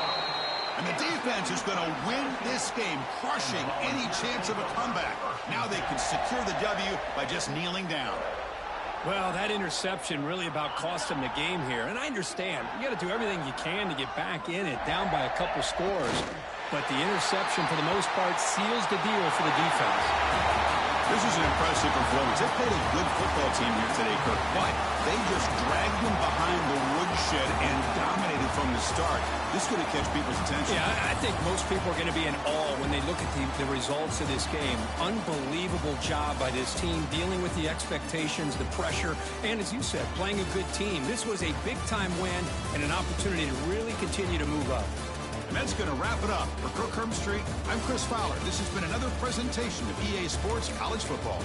And the defense is going to win this game, crushing any chance of a comeback. Now they can secure the W by just kneeling down. Well, that interception really about cost them the game here. And I understand. You got to do everything you can to get back in it, down by a couple scores. But the interception, for the most part, seals the deal for the defense. This is an impressive performance. They played a good football team here today, Kirk, but they just dragged them behind the woodshed and dominated from the start. This could have catch people's attention. Yeah, I think most people are going to be in awe when they look at the results of this game. Unbelievable job by this team dealing with the expectations, the pressure, and as you said, playing a good team. This was a big-time win and an opportunity to really continue to move up. And that's going to wrap it up. For Kirk Street, I'm Chris Fowler. This has been another presentation of EA Sports College Football.